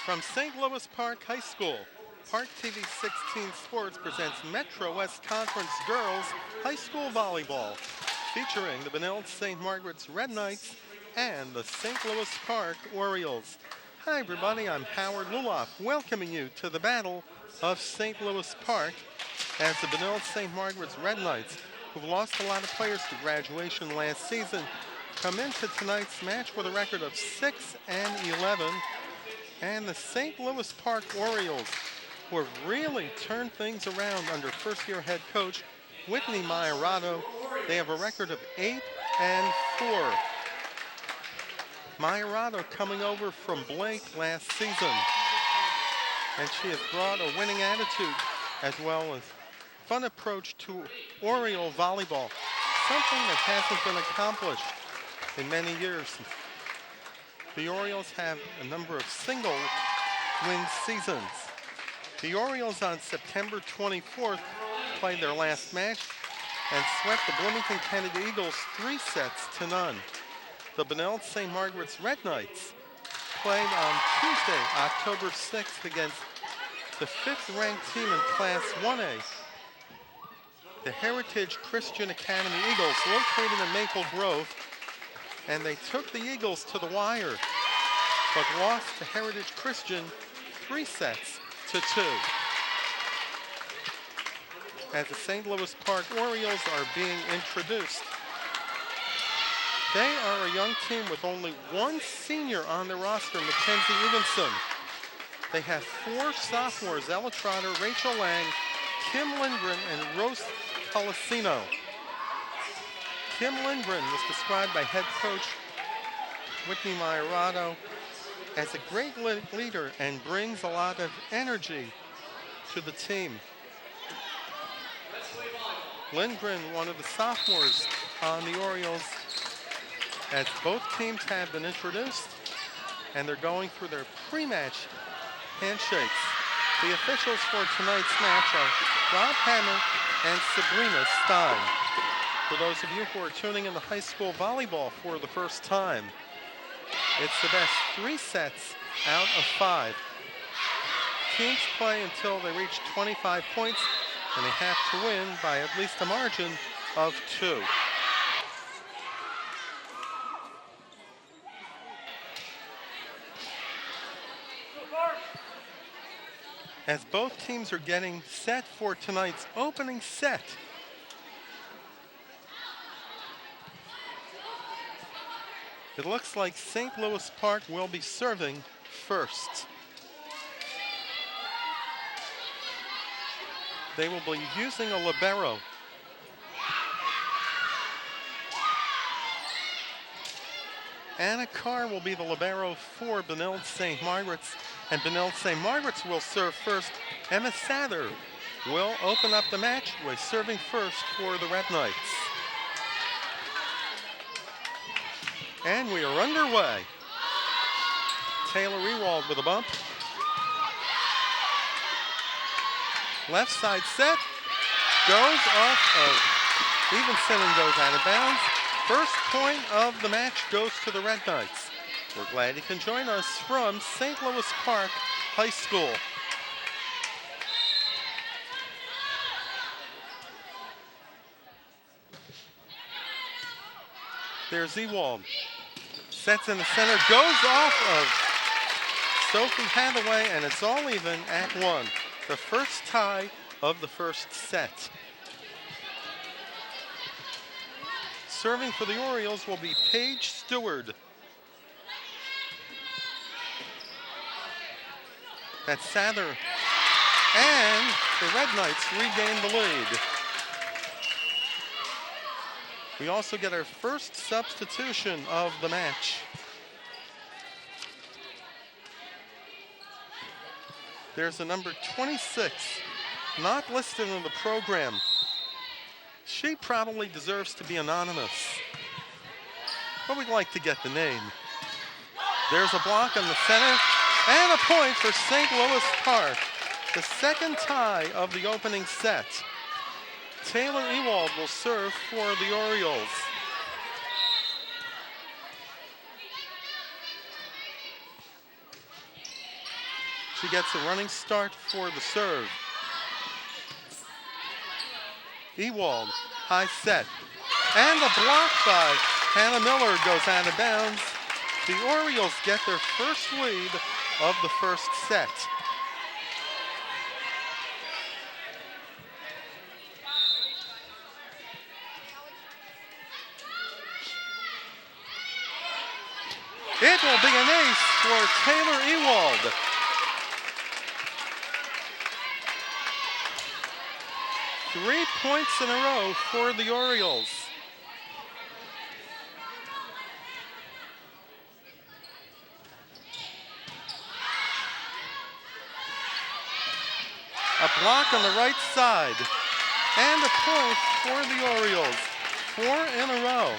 From St. Louis Park High School, ParkTV 16 Sports presents Metro West Conference Girls High School Volleyball, featuring the Benilde-St. Margaret's Red Knights and the St. Louis Park Orioles. Hi everybody, I'm Howard Luloff, welcoming you to the Battle of St. Louis Park as the Benilde-St. Margaret's Red Knights, who've lost a lot of players to graduation last season, come into tonight's match with a record of 6-11. And the St. Louis Park Orioles, who have really turned things around under first-year head coach Whitney Maiorato, they have a record of 8-4. Maiorato coming over from Blake last season, and she has brought a winning attitude as well as fun approach to Oriole volleyball, something that hasn't been accomplished in many years. The Orioles have a number of single-win seasons. The Orioles on September 24th played their last match and swept the Bloomington Kennedy Eagles 3-0. The Benilde-St. Margaret's Red Knights played on Tuesday, October 6th against the 5th-ranked team in Class 1A, the Heritage Christian Academy Eagles, located in Maple Grove, and they took the Eagles to the wire, but lost to Heritage Christian 3-2. As the St. Louis Park Orioles are being introduced. They are a young team with only one senior on their roster, Mackenzie Evenson. They have 4 sophomores, Ella Trotter, Rachel Lang, Kim Lindgren, and Rose Policino. Kim Lindgren was described by head coach Whitney Maiorato as a great leader and brings a lot of energy to the team. Lindgren, one of the sophomores on the Orioles, as both teams have been introduced, and they're going through their pre-match handshakes. The officials for tonight's match are Rob Hammer and Sabrina Stein. For those of you who are tuning in to high school volleyball for the first time, it's the best 3 sets out of 5. Teams play until they reach 25 points, and they have to win by at least a margin of 2. As both teams are getting set for tonight's opening set, it looks like St. Louis Park will be serving first. They will be using a libero. Anna Carr will be the libero for Benilde-St. Margaret's, and Benilde-St. Margaret's will serve first. Emma Sather will open up the match with serving first for the Red Knights. And we are underway. Taylor Ewald with a bump. Left side set. Goes off of Evenson and goes out of bounds. First point of the match goes to the Red Knights. We're glad you can join us from St. Louis Park High School. There's Ewald. Sets in the center, goes off of Sophie Hathaway, and it's all even at 1. The first tie of the first set. Serving for the Orioles will be Paige Stewart. That's Sather. And the Red Knights regain the lead. We also get our first substitution of the match. There's a number 26, not listed in the program. She probably deserves to be anonymous, but we'd like to get the name. There's a block in the center, and a point for St. Louis Park. The second tie of the opening set. Taylor Ewald will serve for the Orioles. She gets a running start for the serve. Ewald, high set. And the block by Hannah Miller goes out of bounds. The Orioles get their first lead of the first set. It will be an ace for Taylor Ewald. Three points in a row for the Orioles. A block on the right side. And a point for the Orioles. 4 in a row.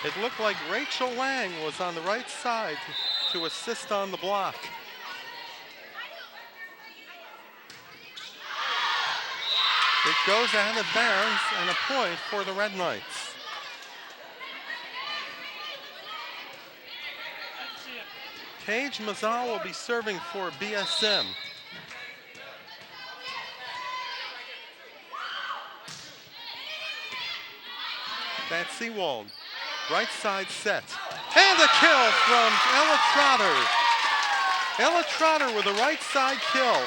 It looked like Rachel Lang was on the right side to assist on the block. It goes out of bounds and a point for the Red Knights. Paige Mazal will be serving for BSM. That's Ewald. Right side set. And a kill from Ella Trotter. Ella Trotter with a right side kill.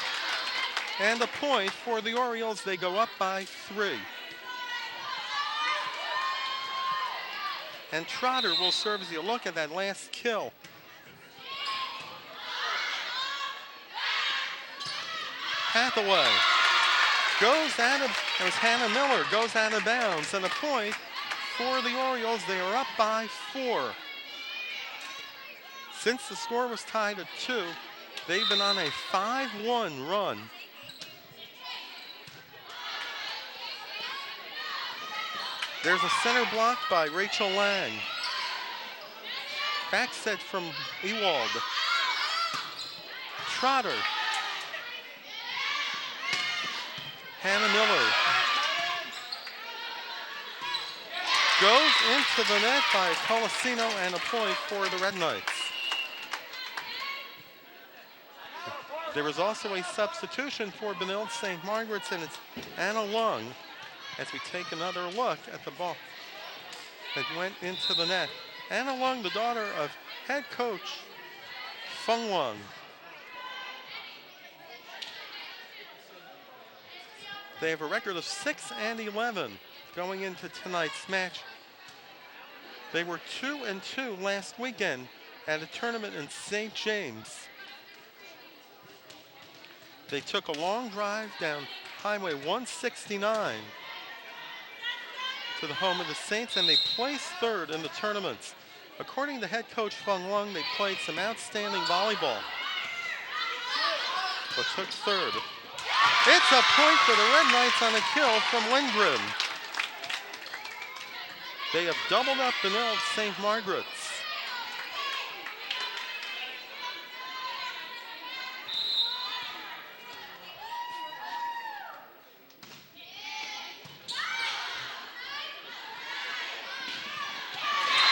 And a point for the Orioles. They go up by 3. And Trotter will serve as you look at that last kill. Hathaway goes out of, it was Hannah Miller, goes out of bounds. And a point for the Orioles. They are up by 4. Since the score was tied at 2, they've been on a 5-1 run. There's a center block by Rachel Lang. Back set from Ewald. Trotter. Hannah Miller. Goes into the net by Colasino and a point for the Red Knights. There was also a substitution for Benilde-St. Margaret's, and it's Anna Lung. As we take another look at the ball that went into the net. Anna Lung, the daughter of head coach Feng Lung. They have a record of 6-11 going into tonight's match. They were 2-2 last weekend at a tournament in St. James. They took a long drive down Highway 169 to the home of the Saints, and they placed 3rd in the tournament. According to head coach Feng Lung, they played some outstanding volleyball, but took 3rd. It's a point for the Red Knights on a kill from Lindgren. They have doubled up Benilde-St. Margaret's.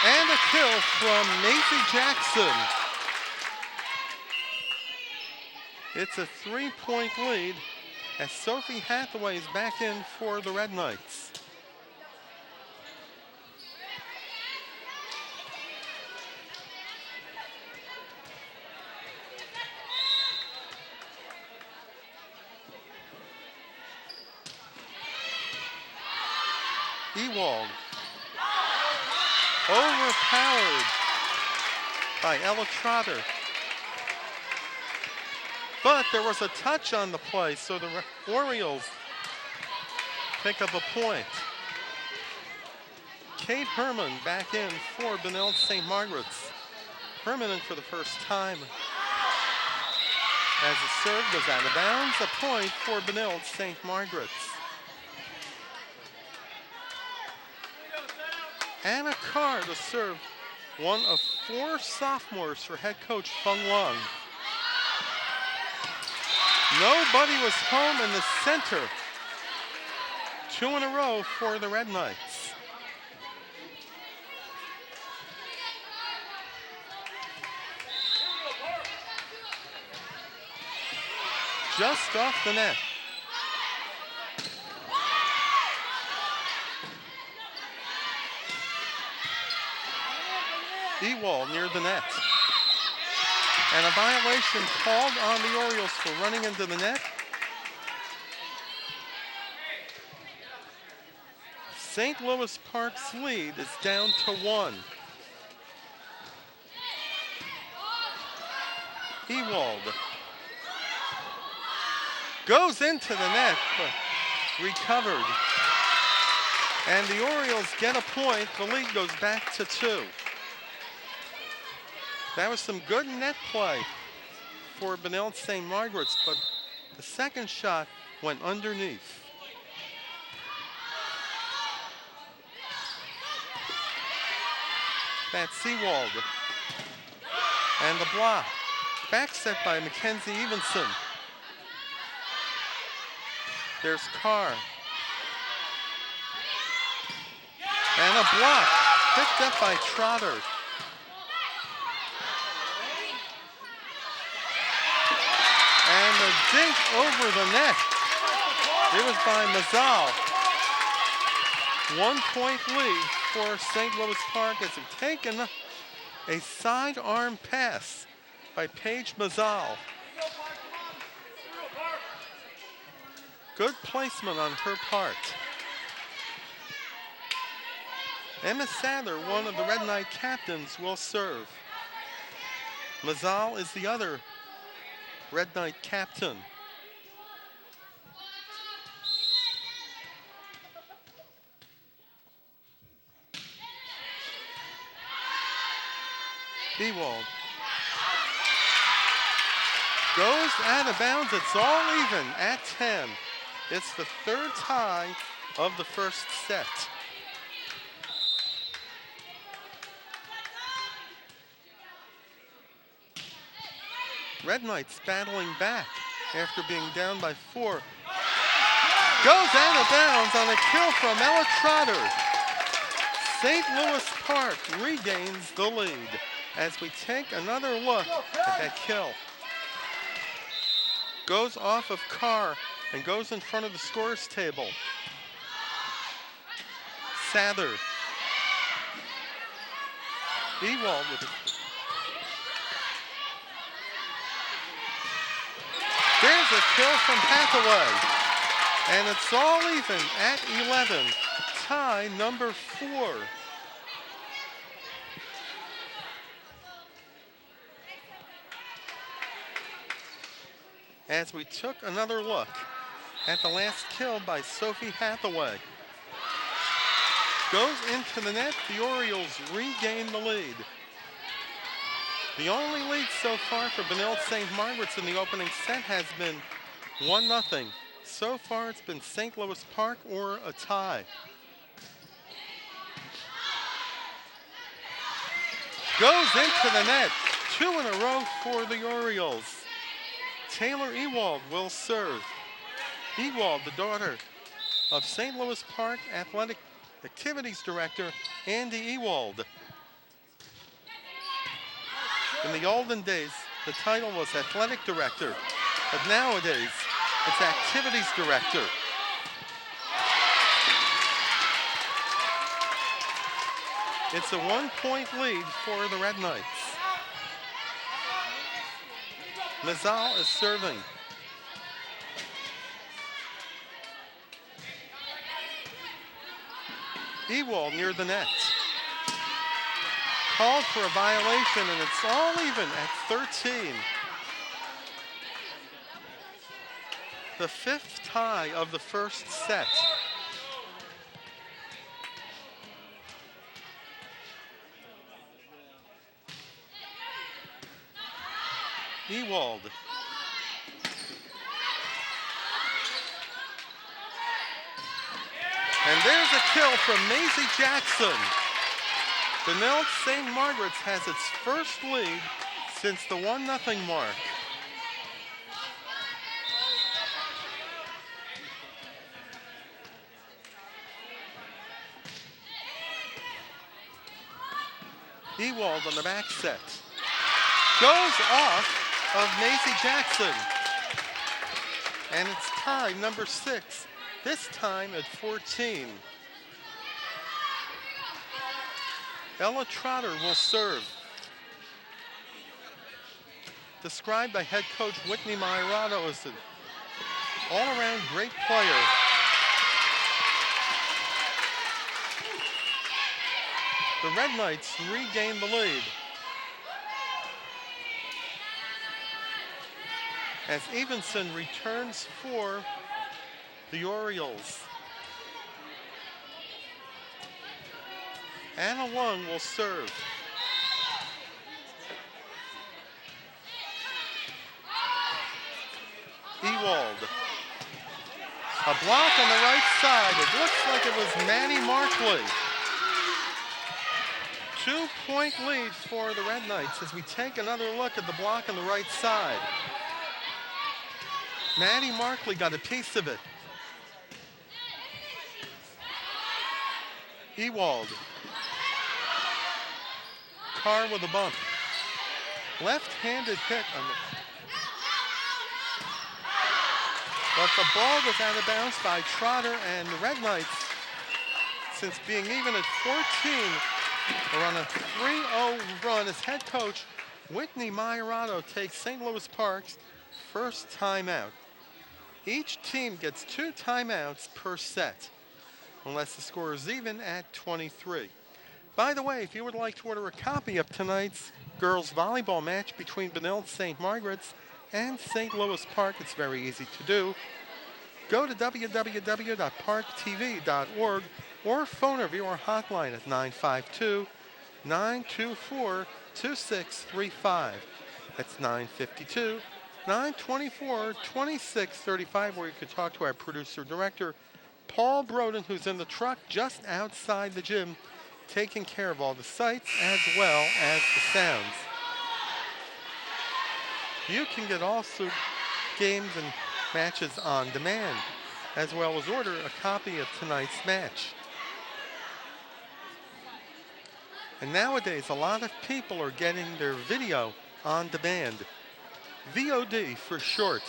And a kill from Maisie Jackson. It's a 3-point lead as Sophie Hathaway is back in for the Red Knights. Ewald. Overpowered by Ella Trotter. But there was a touch on the play, so the Orioles pick up a point. Kate Herman back in for Benilde-St. Margaret's. Herman in for the first time. As the serve goes out of bounds, a point for Benilde-St. Margaret's. Anna Carr to serve, one of 4 sophomores for head coach Feng Lung. Nobody was home in the center. 2 in a row for the Red Knights. just off the net. Ewald near the net. And a violation called on the Orioles for running into the net. St. Louis Park's lead is down to 1. Ewald goes into the net, but recovered. And the Orioles get a point. The lead goes back to 2. That was some good net play for Benilde-St. Margaret's, but the second shot went underneath. That's Ewald. And the block. Back set by Mackenzie Evenson. There's Carr. And a block picked up by Trotter. And a dink over the net. It was by Mazal. 1 point lead for St. Louis Park as they've taken a sidearm pass by Paige Mazal. Good placement on her part. Emma Sadler, one of the Red Knight captains, will serve. Mazal is the other Red Knight captain. Ewald goes out of bounds. It's all even at 10. It's the third tie of the first set. Red Knights battling back after being down by 4. Goes out of bounds on a kill from Ella Trotter. St. Louis Park regains the lead as we take another look at that kill. Goes off of Carr and goes in front of the scores table. Sather. Ewald with it. There's a kill from Hathaway. And it's all even at 11. Tie number 4. As we took another look at the last kill by Sophie Hathaway. Goes into the net, the Orioles regain the lead. The only lead so far for Benilde-St. Margaret's in the opening set has been 1-0. So far it's been St. Louis Park or a tie. Goes into the net, 2 in a row for the Orioles. Taylor Ewald will serve. Ewald, the daughter of St. Louis Park Athletic Activities Director Andy Ewald. In the olden days, the title was Athletic Director, but nowadays, it's Activities Director. It's a 1-point lead for the Red Knights. Mazal is serving. Ewald near the net. Called for a violation, and it's all even at 13. The 5th tie of the first set. Ewald. And there's a kill from Maisie Jackson. Benilde-St. Margaret's has its first lead since the 1-0 mark. Ewald on the back set. Goes off of Maisie Jackson. And it's tie number 6, this time at 14. Ella Trotter will serve. Described by head coach Whitney Maiorato as an all-around great player. The Red Knights regain the lead. As Evenson returns for the Orioles. Anna Lung will serve. Ewald. A block on the right side. It looks like it was Maddie Markley. 2-point lead for the Red Knights as we take another look at the block on the right side. Maddie Markley got a piece of it. Ewald. Carr with a bump. Left-handed hit on the... But the ball was out of bounds by Trotter, and the Red Knights, since being even at 14, are on a 3-0 run as head coach Whitney Maiorato takes St. Louis Park's first timeout. Each team gets 2 timeouts per set, unless the score is even at 23. By the way, if you would like to order a copy of tonight's girls volleyball match between Benilde-St. Margaret's and St. Louis Park, it's very easy to do. Go to www.parktv.org or phone or view our hotline at 952-924-2635. That's 952-924-2635, where you could talk to our producer-director, Paul Broden, who's in the truck just outside the gym, taking care of all the sights as well as the sounds. You can get also games and matches on demand, as well as order a copy of tonight's match. And nowadays, a lot of people are getting their video on demand. VOD for short.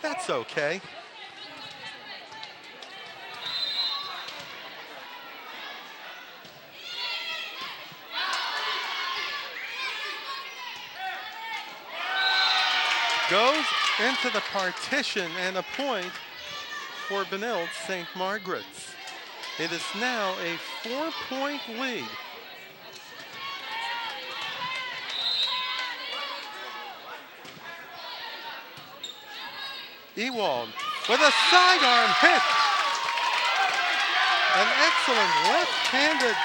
That's okay. Goes into the partition, and a point for Benilde-St. Margaret's. It is now a 4-point lead. Ewald with a sidearm hit. An excellent left-handed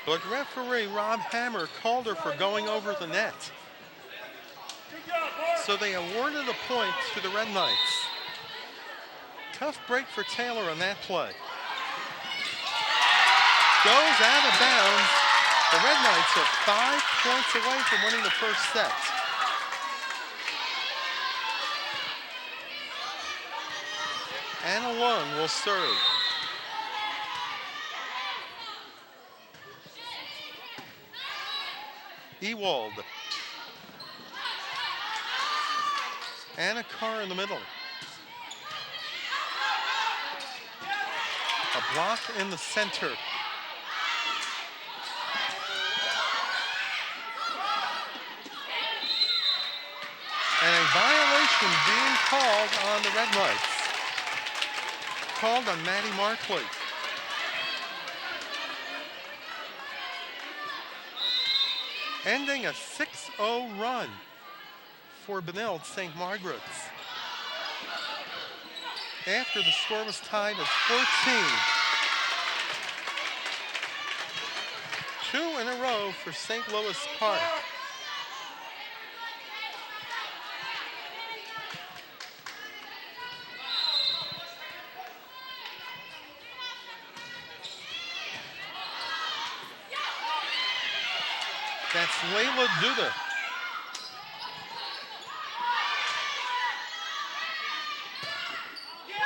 but referee Rob Hammer called her for going over the net. So they awarded a point to the Red Knights. Tough break for Taylor on that play. Goes out of bounds. The Red Knights are 5 points away from winning the first set. Anna Lung will serve. Ewald. Anna Carr in the middle. A block in the center. And a violation being called on the Red Knights. Called on Maddie Markley. Ending a 6-0 run for Benilde-St. Margaret's. After the score was tied at 14. 2 in a row for St. Louis Park. That's Layla Duda.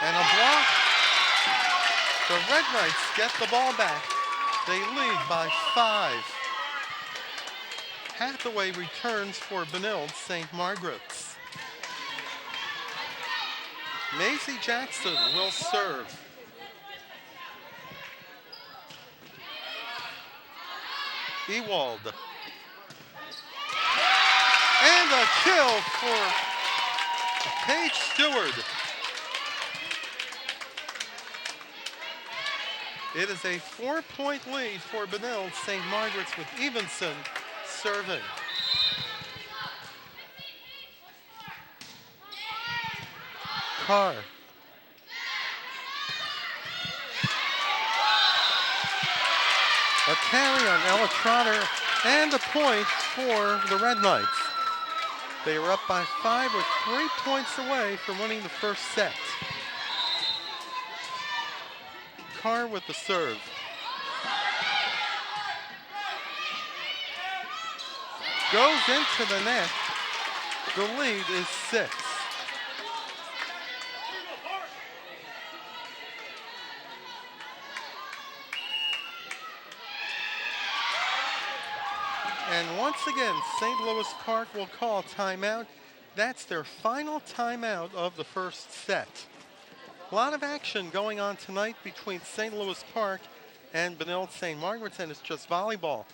And a block. The Red Knights get the ball back. They lead by 5. Hathaway returns for Benilde-St. Margaret's. Maisie Jackson will serve. Ewald. And a kill for Paige Stewart. It is a 4-point lead for Benilde-St. Margaret's with Evenson serving. Carr. A carry on Ella Trotter and a point for the Red Knights. They are up by 5 with 3 points away from winning the first set. Carr with the serve. Goes into the net. The lead is 6. And once again, St. Louis Park will call timeout. That's their final timeout of the first set. A lot of action going on tonight between St. Louis Park and Benilde-St. Margaret's, and it's just volleyball.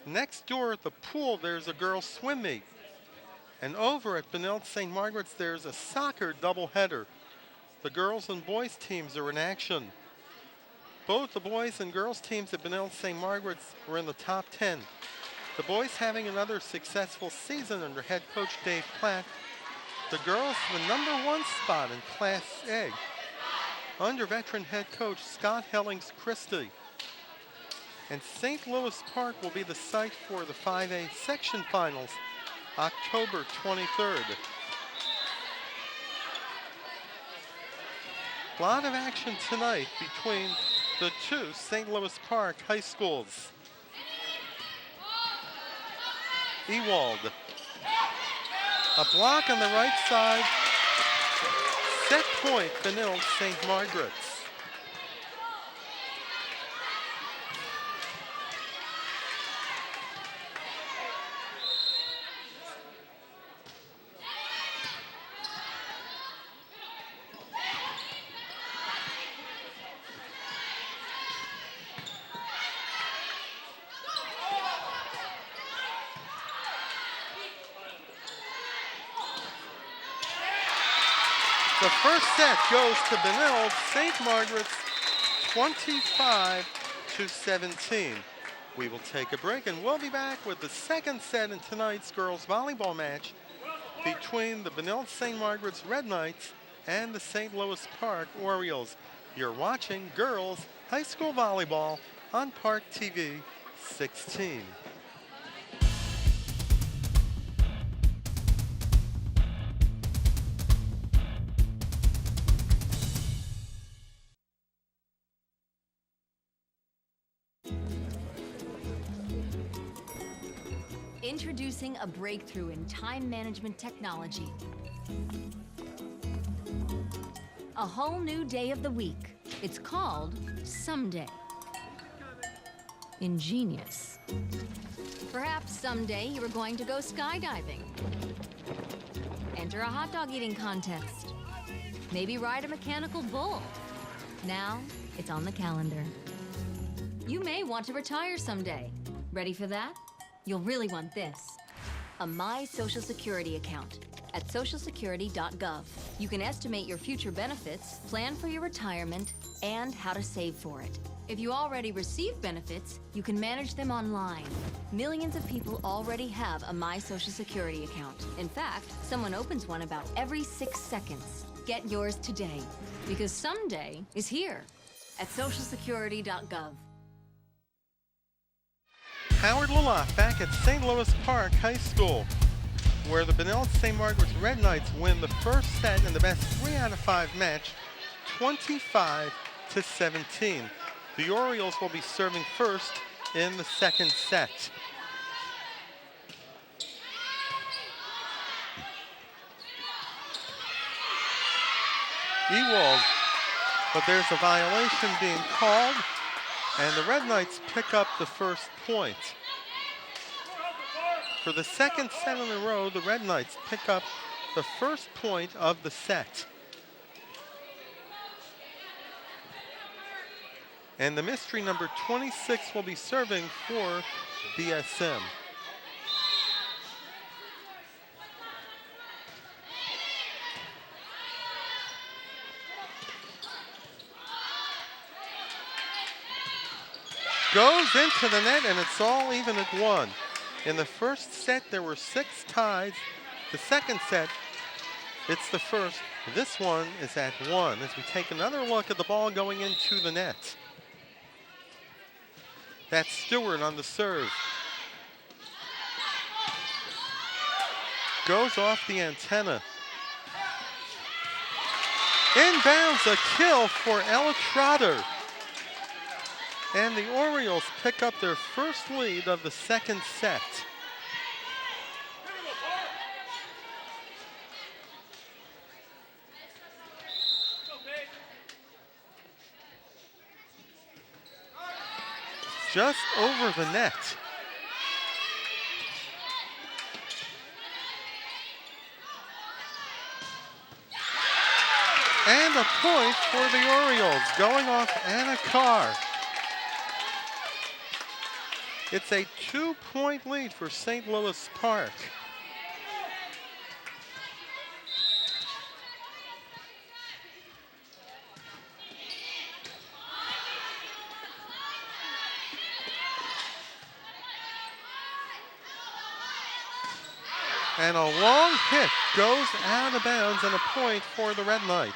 Next door at the pool, there's a girls' swim meet. And over at Benilde-St. Margaret's, there's a soccer doubleheader. The girls and boys teams are in action. Both the boys and girls teams at Benilde-St. Margaret's were in the top 10. The boys having another successful season under head coach Dave Platt. The girls the #1 spot in Class A under veteran head coach Scott Hellings Christie. And St. Louis Park will be the site for the 5A section finals, October 23rd. A lot of action tonight between the two St. Louis Park high schools. Ewald. A block on the right side. Set point, Benilde-St. Margaret's. The first set goes to Benilde-St. Margaret's 25-17. We will take a break and we'll be back with the second set in tonight's girls volleyball match between the Benilde-St. Margaret's Red Knights and the St. Louis Park Orioles. You're watching girls high school volleyball on ParkTV 16. Introducing a breakthrough in time management technology. A whole new day of the week. It's called Someday. Ingenious. Perhaps someday you are going to go skydiving. Enter a hot dog eating contest. Maybe ride a mechanical bull. Now it's on the calendar. You may want to retire someday. Ready for that? You'll really want this. A My Social Security account at socialsecurity.gov. You can estimate your future benefits, plan for your retirement, and how to save for it. If you already receive benefits, you can manage them online. Millions of people already have a My Social Security account. In fact, someone opens one about every 6 seconds. Get yours today, because someday is here at socialsecurity.gov. Howard Lalotte back at St. Louis Park High School, where the Benilde-St. Margaret's Red Knights win the first set in the best 3 out of 5 match, 25-17. The Orioles will be serving first in the second set. Ewald, but there's a violation being called, and the Red Knights pick up the first point. For the second set in a row, the Red Knights pick up the first point of the set. And the mystery number 26 will be serving for BSM. Goes into the net, and it's all even at 1. In the first set, there were 6 ties. The second set, it's the first. This one is at 1 as we take another look at the ball going into the net. That's Stewart on the serve. Goes off the antenna. Inbounds, a kill for Ella Trotter. And the Orioles pick up their first lead of the second set. Just over the net. And a point for the Orioles, going off Anna Carr. It's a 2-point lead for St. Louis Park. And a long hit goes out of bounds and a point for the Red Knights.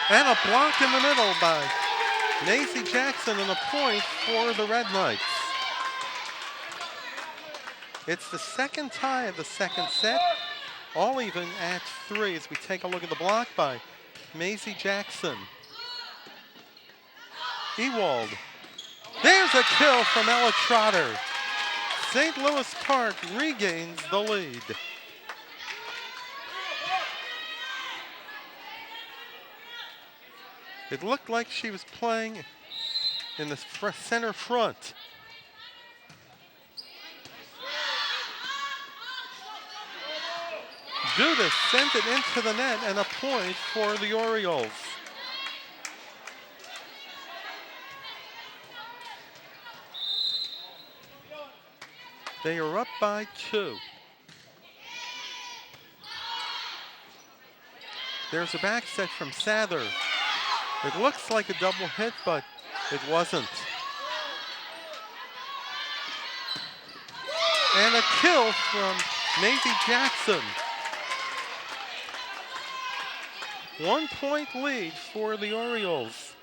And a block in the middle by Maisie Jackson and a point for the Red Knights. It's the second tie of the second set, all even at 3 as we take a look at the block by Maisie Jackson. Ewald. There's a kill from Ella Trotter. St. Louis Park regains the lead. It looked like she was playing in the center front. Judas sent it into the net and a point for the Orioles. They are up by 2. There's a back set from Sather. It looks like a double hit, but it wasn't. And a kill from Maisie Jackson. 1-point lead for the Orioles.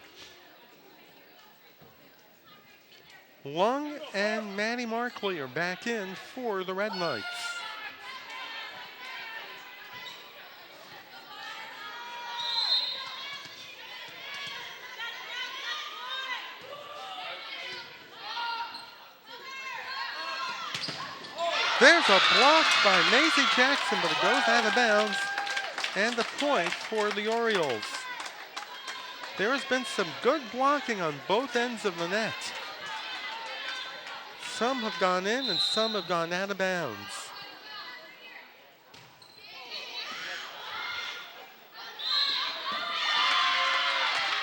Lung and Maddie Markley are back in for the Red Knights. There's a block by Maisie Jackson, but it goes out of bounds. And a point for the Orioles. There has been some good blocking on both ends of the net. Some have gone in and some have gone out of bounds.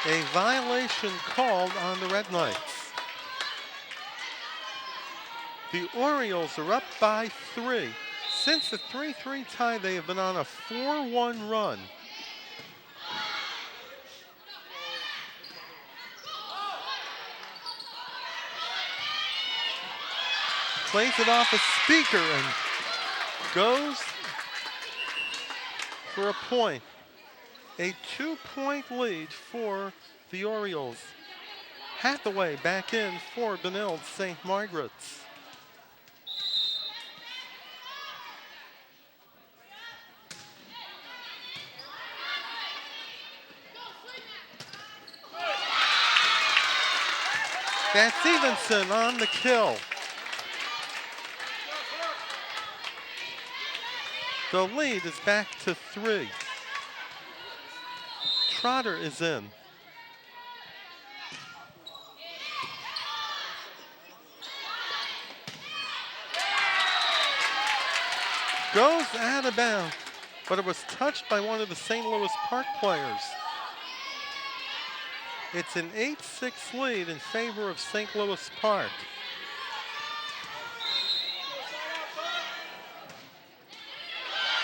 A violation called on the Red Knights. The Orioles are up by 3. Since the 3-3 tie, they have been on a 4-1 run. Plays it off a speaker and goes for a point. A 2-point lead for the Orioles. Hathaway back in for Benilde-St. Margaret's. That's Stevenson on the kill. The lead is back to 3. Trotter is in. Goes out of bounds, but it was touched by one of the St. Louis Park players. It's an 8-6 lead in favor of St. Louis Park.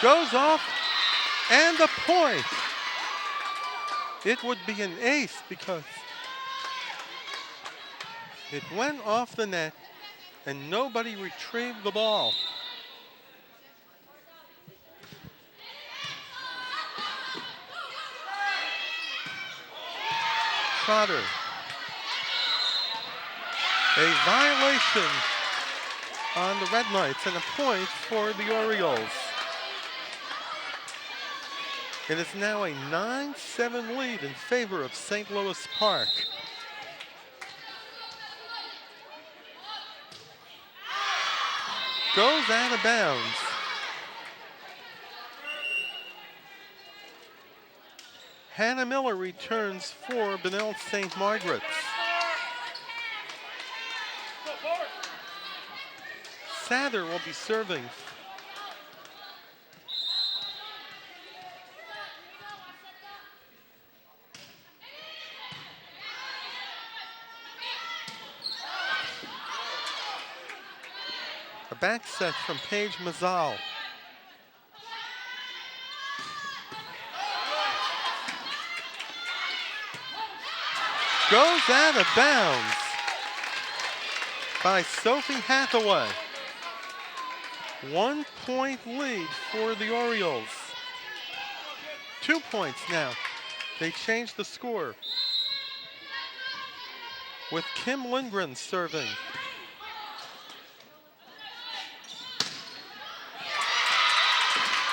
Goes off, and a point. It would be an ace because it went off the net and nobody retrieved the ball. Trotter. A violation on the Red Knights and a point for the Orioles. It is now a 9-7 lead in favor of St. Louis Park. Goes out of bounds. Hannah Miller returns for Benilde-St. Margaret's. Sather will be serving. A back set from Paige Mazzal. Goes out of bounds by Sophie Hathaway. 1 point lead for the Orioles. 2 points now. They changed the score with Kim Lindgren serving.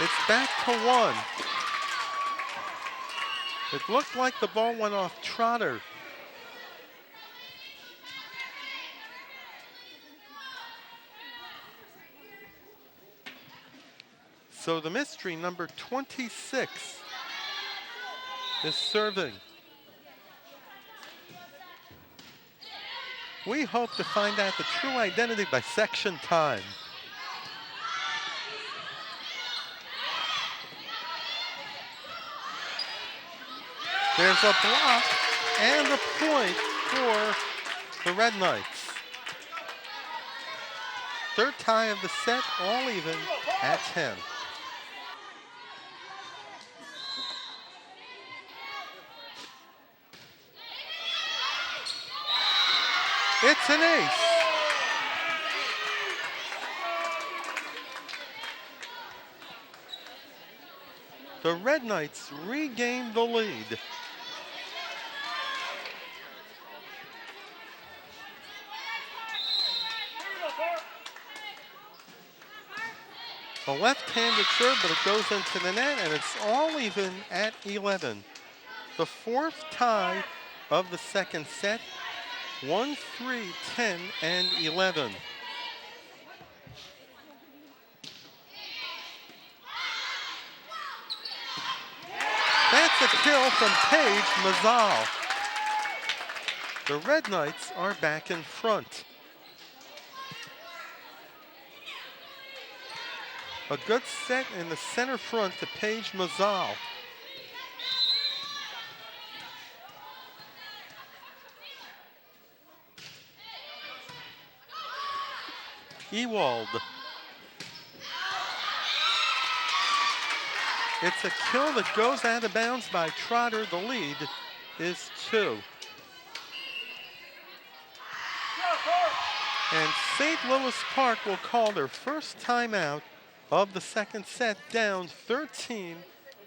It's back to 1. It looked like the ball went off Trotter. So the mystery, number 26, is serving. We hope to find out the true identity by section time. There's a block and a point for the Red Knights. Third tie of the set, all even at 10. It's an ace. The Red Knights regained the lead. A left-handed serve, but it goes into the net, and it's all even at 11. The fourth tie of the second set, 1, 3, 10, and 11. That's a kill from Paige Mazzal. The Red Knights are back in front. A good set in the center front to Paige Mazzal. Ewald. It's a kill that goes out of bounds by Trotter. The lead is 2. And St. Louis Park will call their first timeout of the second set, down 13-11.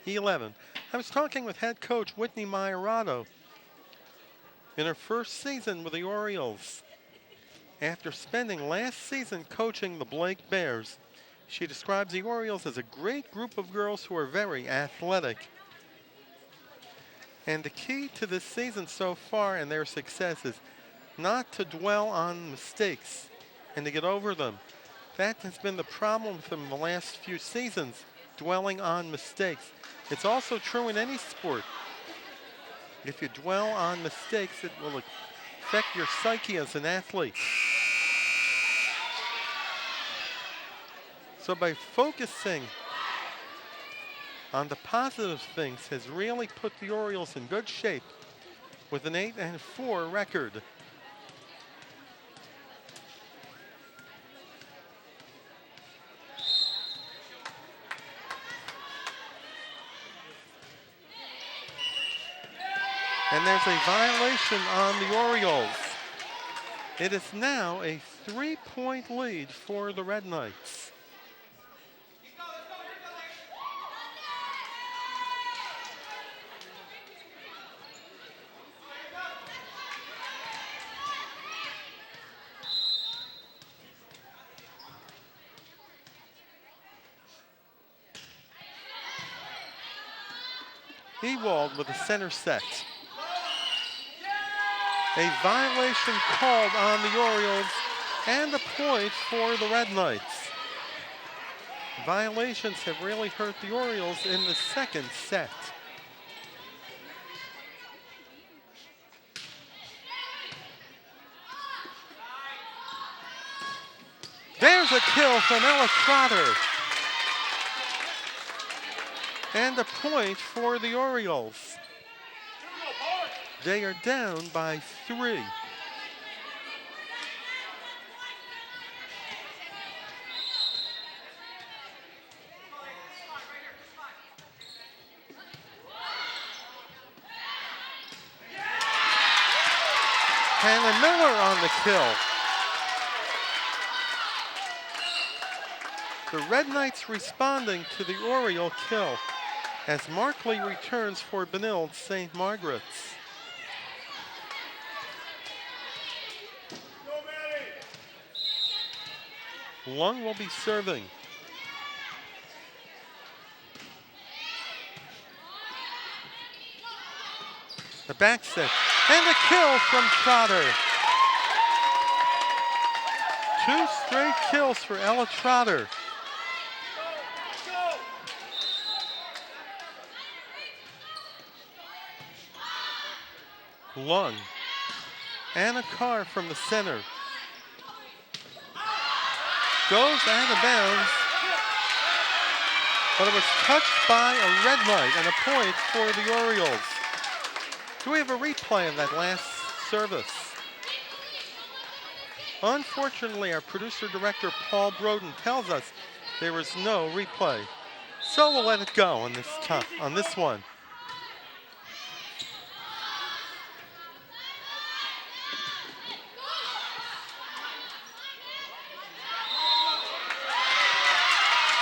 I was talking with head coach Whitney Maiorato in her first season with the Orioles. After spending last season coaching the Blake Bears, she describes the Orioles as a great group of girls who are very athletic. And the key to this season so far and their success is not to dwell on mistakes and to get over them. That has been the problem from the last few seasons, dwelling on mistakes. It's also true in any sport. If you dwell on mistakes, it will affect your psyche as an athlete. So by focusing on the positive things has really put the Orioles in good shape with an 8-4 record. And there's a violation on the Orioles. It is now a 3-point lead for the Red Knights. Ewald with a center set. A violation called on the Orioles and a point for the Red Knights. Violations have really hurt the Orioles in the second set. There's a kill from Ella Trotter. And a point for the Orioles. They are down by 3. Hannah Miller on the kill. The Red Knights responding to the Oriole kill as Markley returns for Benilde-St. Margaret's. Lung will be serving. The back set and a kill from Trotter. 2 straight kills for Ella Trotter. Lung and a car from the center. Goes out of bounds, but it was touched by a Red Knight and a point for the Orioles. Do we have a replay of that last service? Unfortunately, our producer-director Paul Broden tells us there is no replay. So we'll let it go on this one.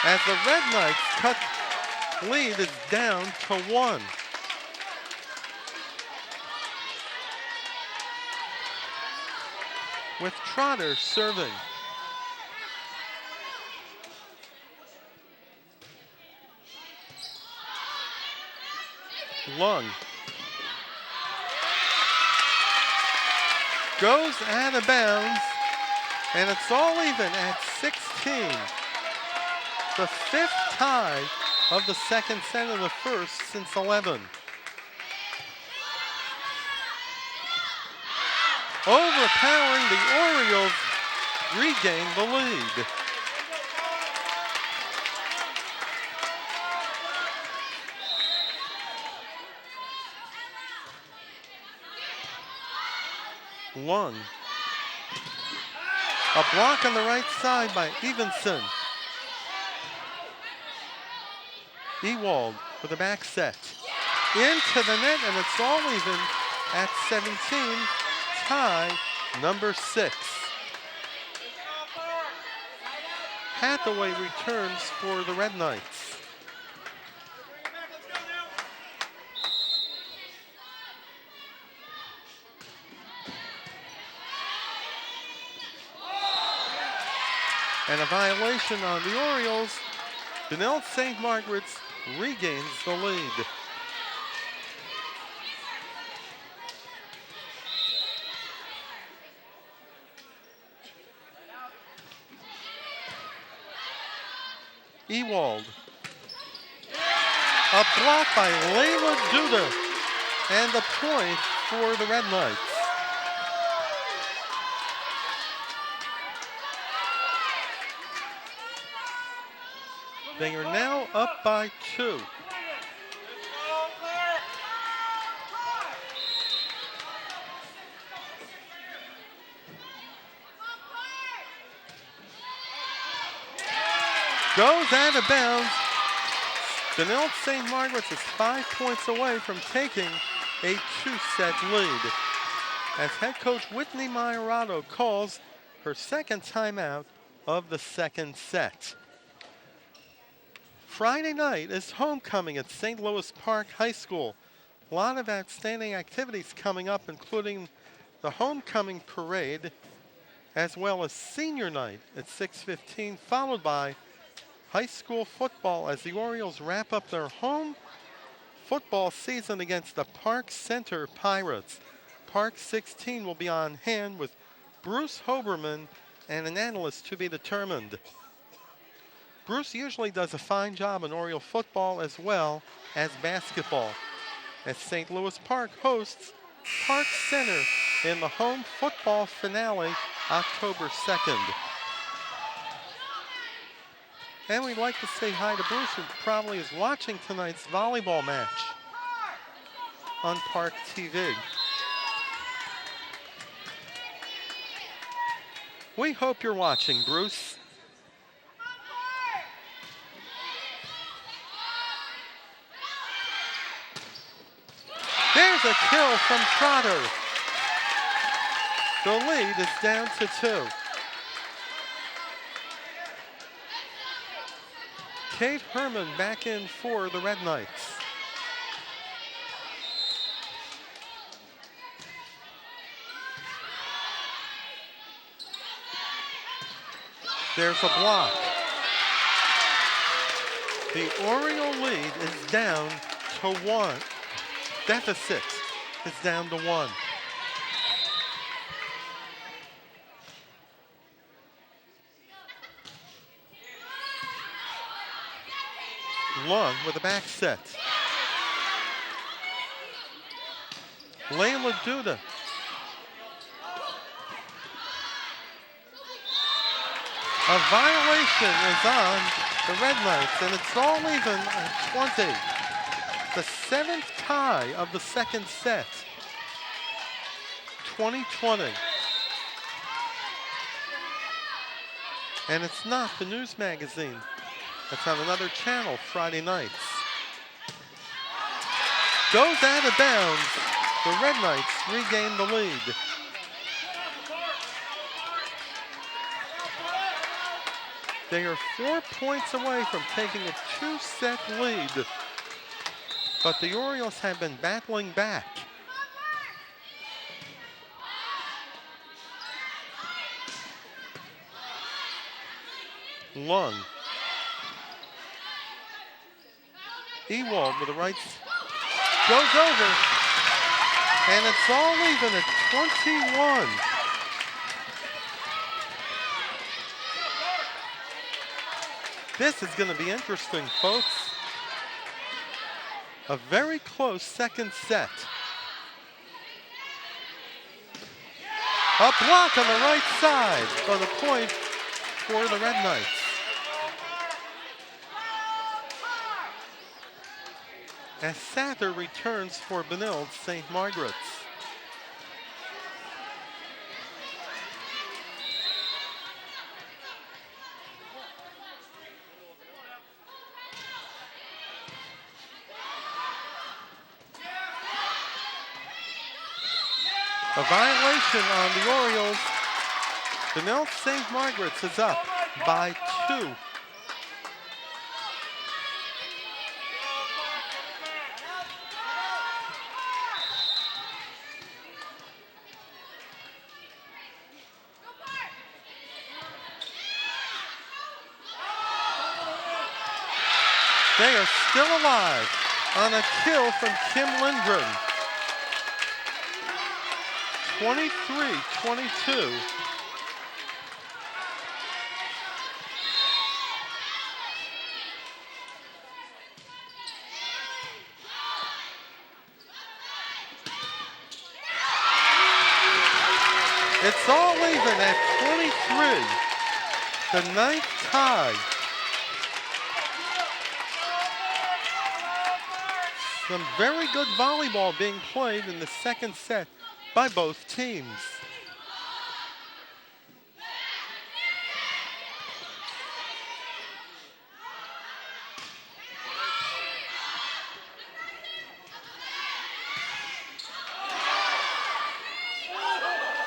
As the Red Knights cut lead is down to 1. With Trotter serving. Lung goes out of bounds, and it's all even at 16. The 5th tie of the second set of the first since 11. Overpowering, the Orioles regain the lead. Lung. A block on the right side by Evenson. Ewald with a back set. Into the net, and it's all even at 17. Tie number 6. Hathaway returns for the Red Knights. And a violation on the Orioles. Benilde-St. Margaret's regains the lead. Ewald A block by Layla Duda. And the point for the Red Knights. They are now up by 2. Goes out of bounds. Benilde-St. Margaret's is 5 points away from taking a 2-set lead, as head coach Whitney Majorado calls her second timeout of the second set. Friday night is homecoming at St. Louis Park High School. A lot of outstanding activities coming up, including the homecoming parade, as well as senior night at 6:15, followed by high school football as the Orioles wrap up their home football season against the Park Center Pirates. Park 16 will be on hand with Bruce Hoberman and an analyst to be determined. Bruce usually does a fine job in Oriole football as well as basketball, as St. Louis Park hosts Park Center in the home football finale October 2nd. And we'd like to say hi to Bruce, who probably is watching tonight's volleyball match on ParkTV. We hope you're watching, Bruce. There's a kill from Trotter. The lead is down to 2. Kate Herman back in for the Red Knights. There's a block. The Oriole lead is down to 1. Deficit is down to 1. Lung with a back set. Layla Duda. A violation is on the Red Knights, and it's all even at 20. The 7th tie of the second set. 20-20. And it's not the news magazine. It's on another channel Friday nights. Goes out of bounds. The Red Knights regain the lead. They are 4 points away from taking a 2-set lead, but the Orioles have been battling back. Lung. Ewald with the right, goes over, and it's all even at 21. This is going to be interesting, folks. A very close second set. A block on the right side for the point for the Red Knights. As Sather returns for Benilde-St. Margaret's. A violation on the Orioles. Benilde-St. Margaret's is up by 2. They are still alive on a kill from Kim Lindgren. 23-22. It's all even at 23. The ninth tie. Some very good volleyball being played in the second set by both teams.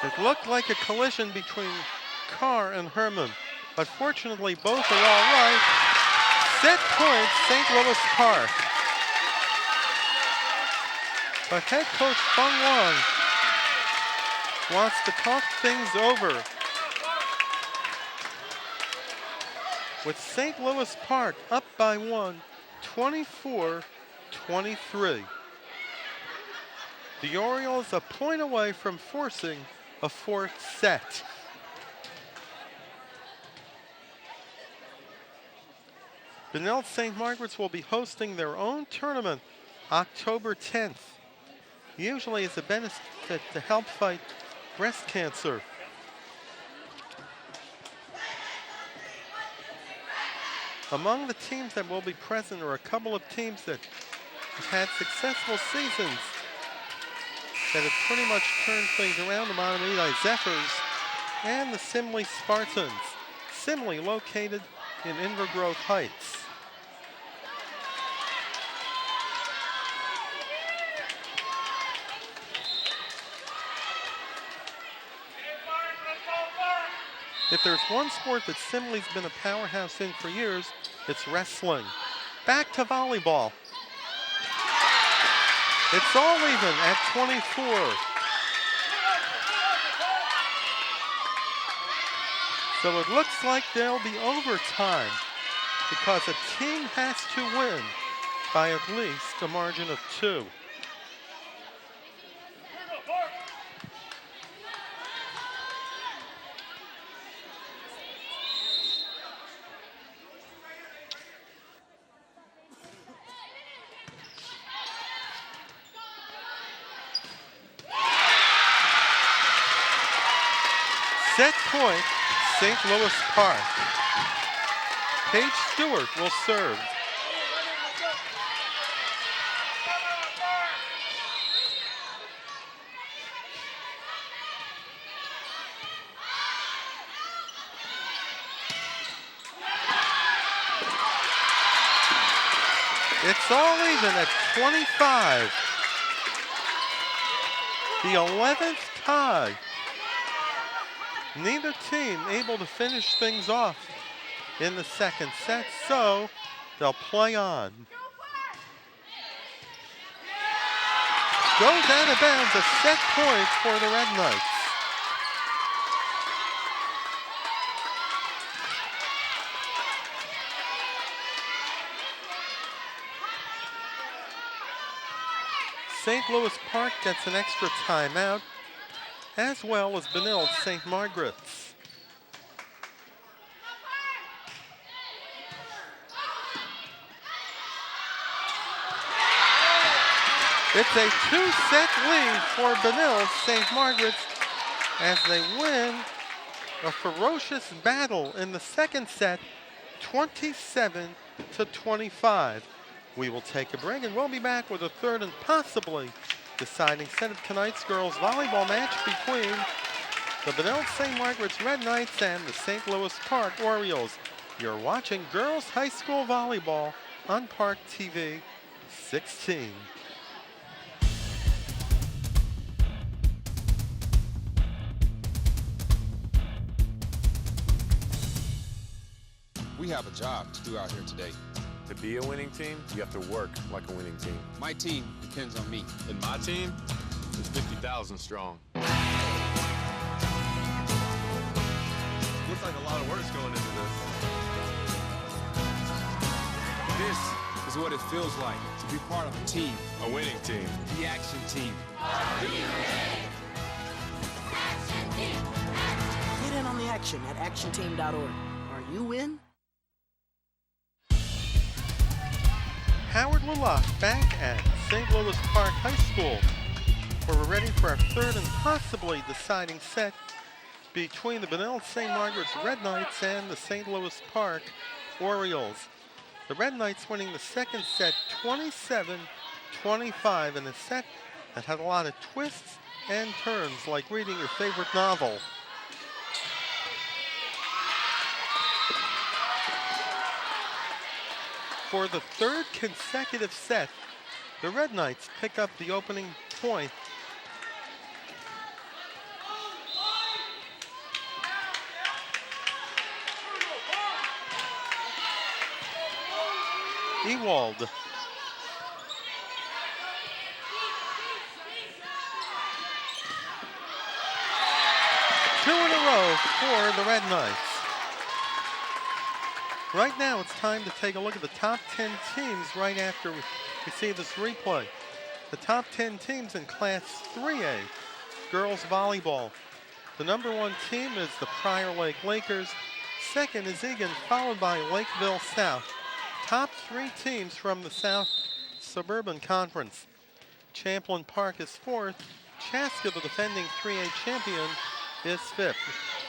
It looked like a collision between Carr and Herman, but fortunately both are all right. Set point, St. Louis Park. But head coach Fung Wong wants to talk things over with St. Louis Park up by one, 24-23. The Orioles a point away from forcing a fourth set. Benilde-St. Margaret's will be hosting their own tournament October 10th. Usually as a benefit to help fight breast cancer. Among the teams that will be present are a couple of teams that have had successful seasons that have pretty much turned things around. The Monterey Zephyrs and the Simley Spartans. Simley located in Invergrove Heights. If there's one sport that Simley's been a powerhouse in for years, it's wrestling. Back to volleyball. It's all even at 24. So it looks like there'll be overtime because a team has to win by at least a margin of 2. Set point, St. Louis Park. Paige Stewart will serve. It's all even at 25. The 11th tie. Neither team able to finish things off in the second set, so they'll play on. Goes out of bounds, a set point for the Red Knights. St. Louis Park gets an extra timeout, as well as Benilde-St. Margaret's. It's a 2-set lead for Benilde-St. Margaret's as they win a ferocious battle in the second set, 27-25. We will take a break and we'll be back with a third and possibly deciding set of tonight's girls volleyball match between the Benilde-St. Margaret's Red Knights and the St. Louis Park Orioles. You're watching girls high school volleyball on ParkTV 16. We have a job to do out here today. To be a winning team, you have to work like a winning team. My team depends on me. And my team is 50,000 strong. Looks like a lot of work's going into this. This is what it feels like to be part of a team. A winning team. The Action Team. Get in on the action at actionteam.org. Are you in? Howard Laloff back at St. Louis Park High School, where we're ready for our third and possibly deciding set between the Benilde-St. Margaret's Red Knights and the St. Louis Park Orioles. The Red Knights winning the second set 27-25 in a set that had a lot of twists and turns like reading your favorite novel. For the third consecutive set, the Red Knights pick up the opening point. Ewald. 2 in a row for the Red Knights. Right now, it's time to take a look at the top 10 teams right after we see this replay. The top 10 teams in Class 3A, girls volleyball. The #1 team is the Prior Lake Lakers. Second is Egan, followed by Lakeville South. Top 3 teams from the South Suburban Conference. Champlain Park is 4th. Chaska, the defending 3A champion, is 5th.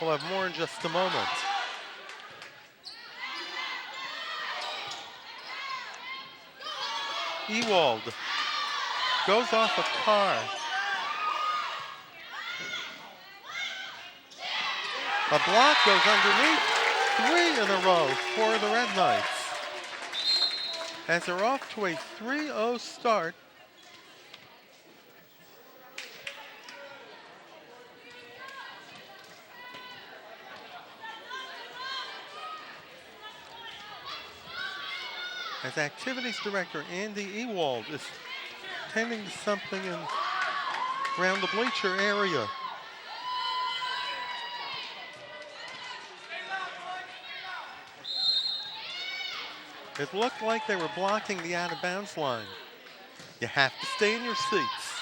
We'll have more in just a moment. Ewald goes off a car. A block goes underneath. 3 in a row for the Red Knights, as they're off to a 3-0 start. As Activities Director Andy Ewald is tending to something around the bleacher area. It looked like they were blocking the out-of-bounds line. You have to stay in your seats.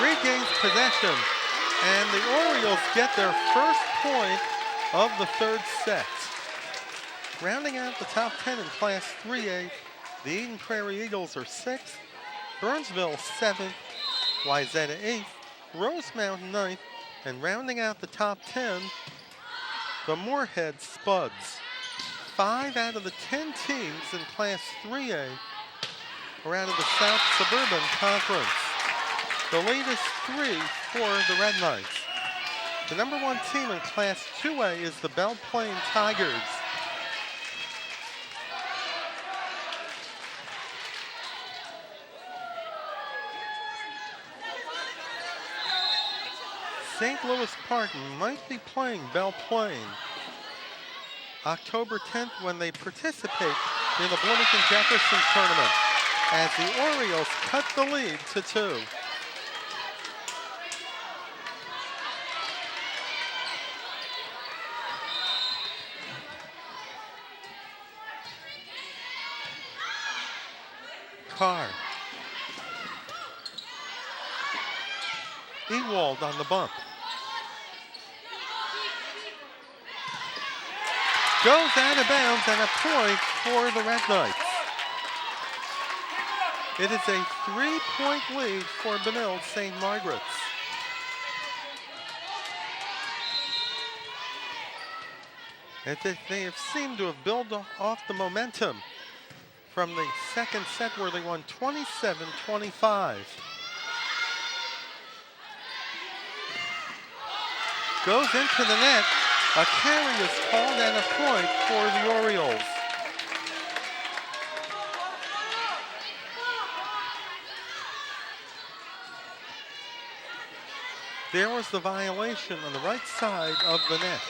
Regains possession, and the Orioles get their first point of the third set. Rounding out the top 10 in Class 3A, the Eden Prairie Eagles are 6th, Burnsville 7th, Wayzata 8th, Rosemount 9th, and rounding out the top 10, the Moorhead Spuds. 5 out of the 10 teams in Class 3A are out of the South Suburban Conference. The lead is 3 for the Red Knights. The #1 team in Class 2A is the Belle Plaine Tigers. St. Louis Park might be playing Belle Plaine October 10th when they participate in the Bloomington-Jefferson tournament, as the Orioles cut the lead to 2. Carr. Ewald on the bump. Goes out of bounds, and a point for the Red Knights. It is a 3-point lead for Benilde-St. Margaret's. They have seemed to have built off the momentum from the second set, where they won 27-25. Goes into the net. A carry is called, and a point for the Orioles. There was the violation on the right side of the net.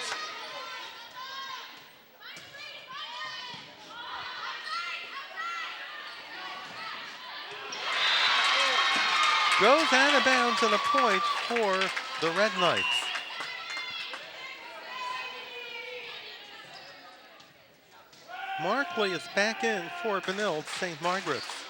Goes out of bounds, and a point for the Red Knights. Markley is back in for Benilde-St. Margaret's.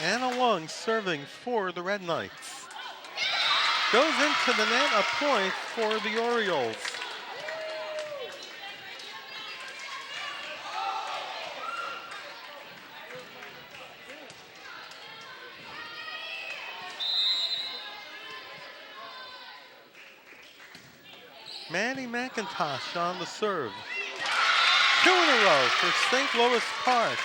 Anna Lung serving for the Red Knights. Goes into the net, a point for the Orioles. Maddie McIntosh on the serve. 2 in a row for St. Louis Park.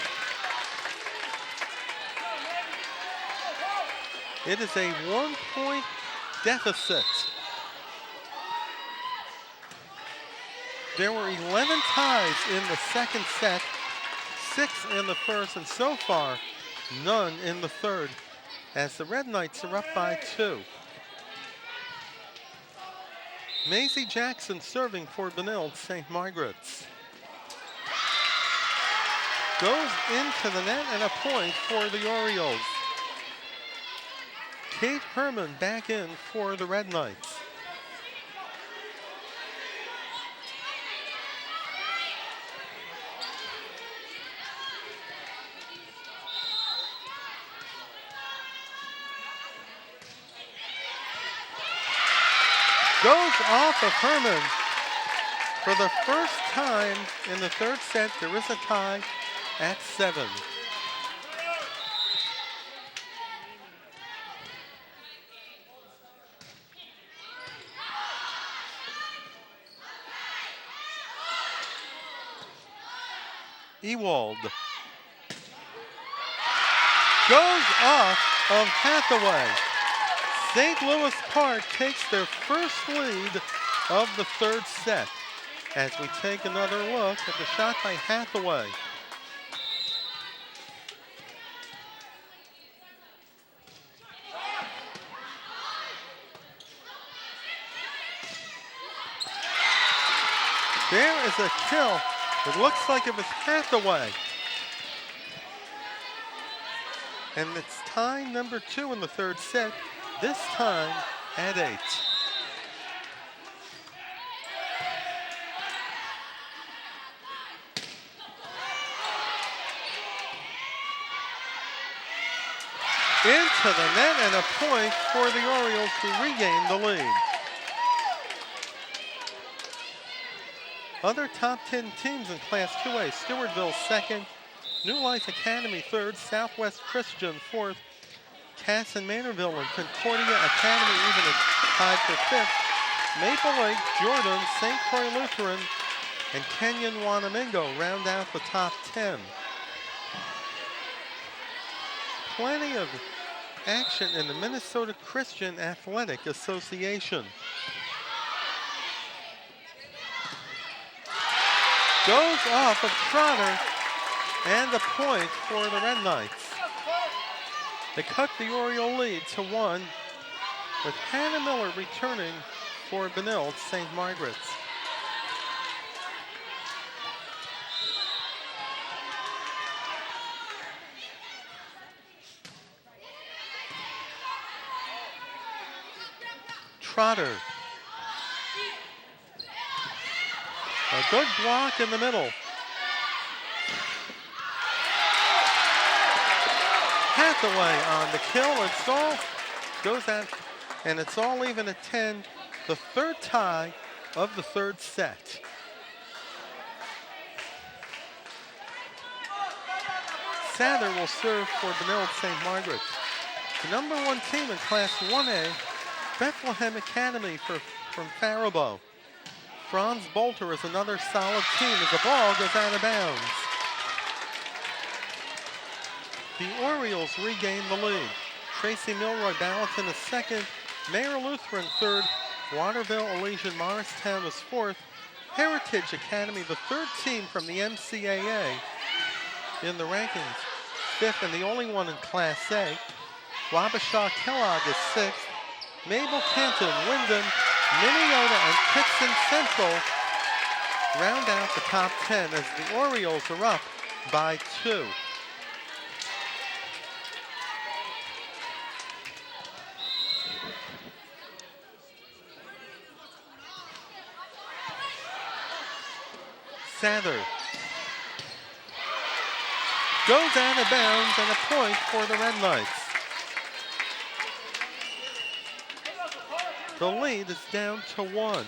It is a 1-point deficit. There were 11 ties in the second set, 6 in the first, and so far, none in the third, as the Red Knights are up by 2. Maisie Jackson serving for Benilde-St. Margaret's. Goes into the net and a point for the Orioles. Kate Herman back in for the Red Knights. Goes off of Herman. For the first time in the third set, there is a tie at 7. Ewald goes off of Hathaway. St. Louis Park takes their first lead of the third set. As we take another look at the shot by Hathaway. There is a kill. It looks like it was Hathaway. And it's tie number 2 in the third set, this time at 8. Into the net and a point for the Orioles to regain the lead. Other top 10 teams in Class 2A, Stewartville 2nd, New Life Academy 3rd, Southwest Christian 4th, Casson Manorville and Concordia Academy even tied for 5th. Maple Lake, Jordan, St. Croix Lutheran, and Kenyon Wanamingo round out the top 10. Plenty of action in the Minnesota Christian Athletic Association. Goes off of Trotter and a point for the Red Knights. They cut the Oriole lead to 1 with Hannah Miller returning for Benilde-St. Margaret's. Trotter. A good block in the middle. Hathaway on the kill. It's all goes out, and it's all even at 10. The third tie of the third set. Sather will serve for Benilde-St. Margaret's. The number 1 team in Class 1A, Bethlehem Academy from Faribault. Franz Bolter is another solid team as the ball goes out of bounds. The Orioles regain the lead. Tracy Milroy Ballatin is 2nd, Mayor Lutheran 3rd, Waterville Elysian Morristown was 4th, Heritage Academy, the 3rd team from the MCAA in the rankings, 5th and the only one in Class A. Wabasha Kellogg is 6th, Mabel Canton, Wyndham, Minneota, and Pittston Central round out the top 10 as the Orioles are up by 2. Sather goes out of bounds and a point for the Red Knights. The lead is down to 1.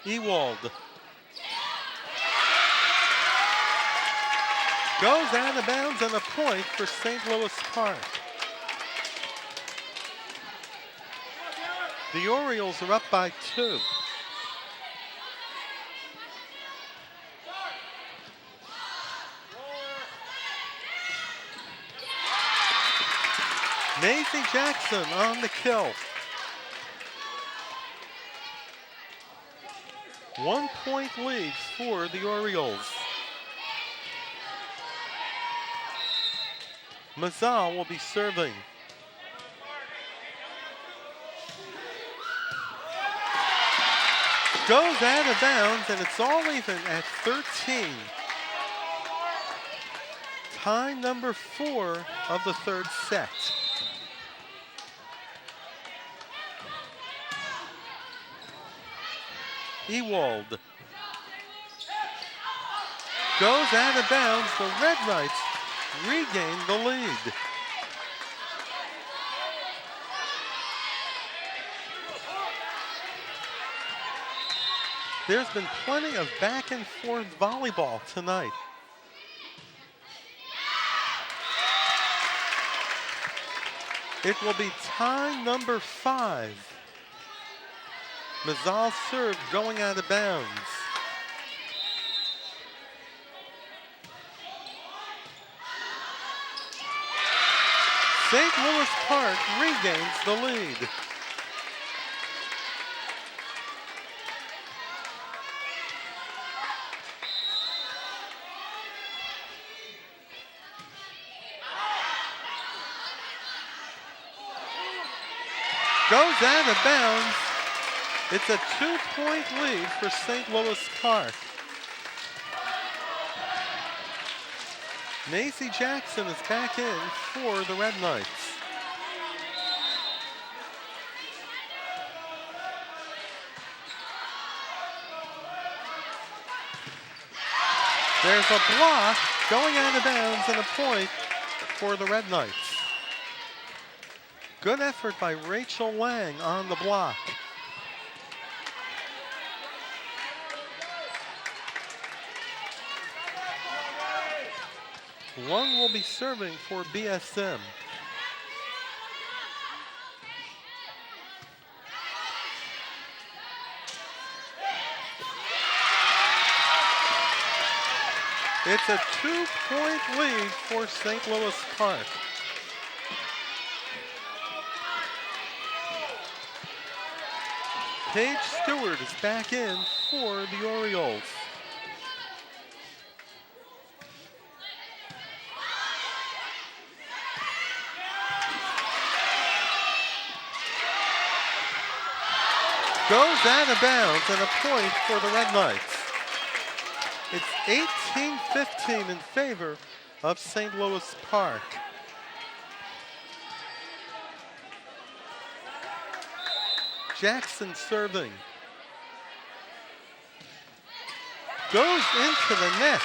Ewald goes out of bounds and a point for St. Louis Park. The Orioles are up by 2. Maisie Jackson on the kill. 1 point lead for the Orioles. Mazal will be serving. Goes out of bounds, and it's all even at 13. Tie number 4 of the third set. Ewald goes out of bounds. The Red Knights regain the lead. There's been plenty of back and forth volleyball tonight. It will be tie number 5. Mazal serve going out of bounds. St. Louis Park regains the lead. Goes out of bounds. It's a 2-point lead for St. Louis Park. Maisie Jackson is back in for the Red Knights. There's a block going out of bounds and a point for the Red Knights. Good effort by Rachel Lang on the block. One will be serving for BSM. It's a 2-point lead for St. Louis Park. Paige Stewart is back in for the Orioles. Goes out of bounds and a point for the Red Knights. It's 18-15 in favor of St. Louis Park. Jackson serving. Goes into the net.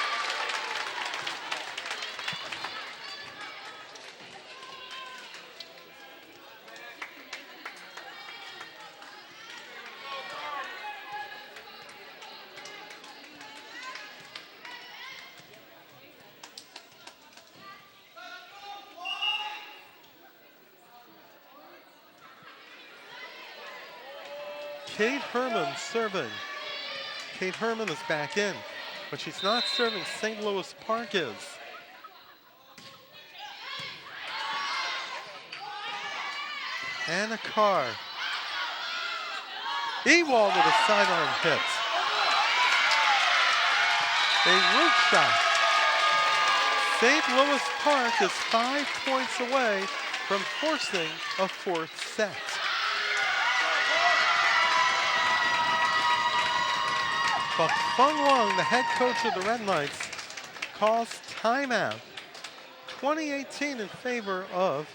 Kate Herman serving. Kate Herman is back in, but she's not serving. St. Louis Park is. Anna Carr. Ewald with a sidearm hit. A root shot. St. Louis Park is 5 points away from forcing a fourth set. But Fung Wong, the head coach of the Red Knights, calls timeout. 2018 in favor of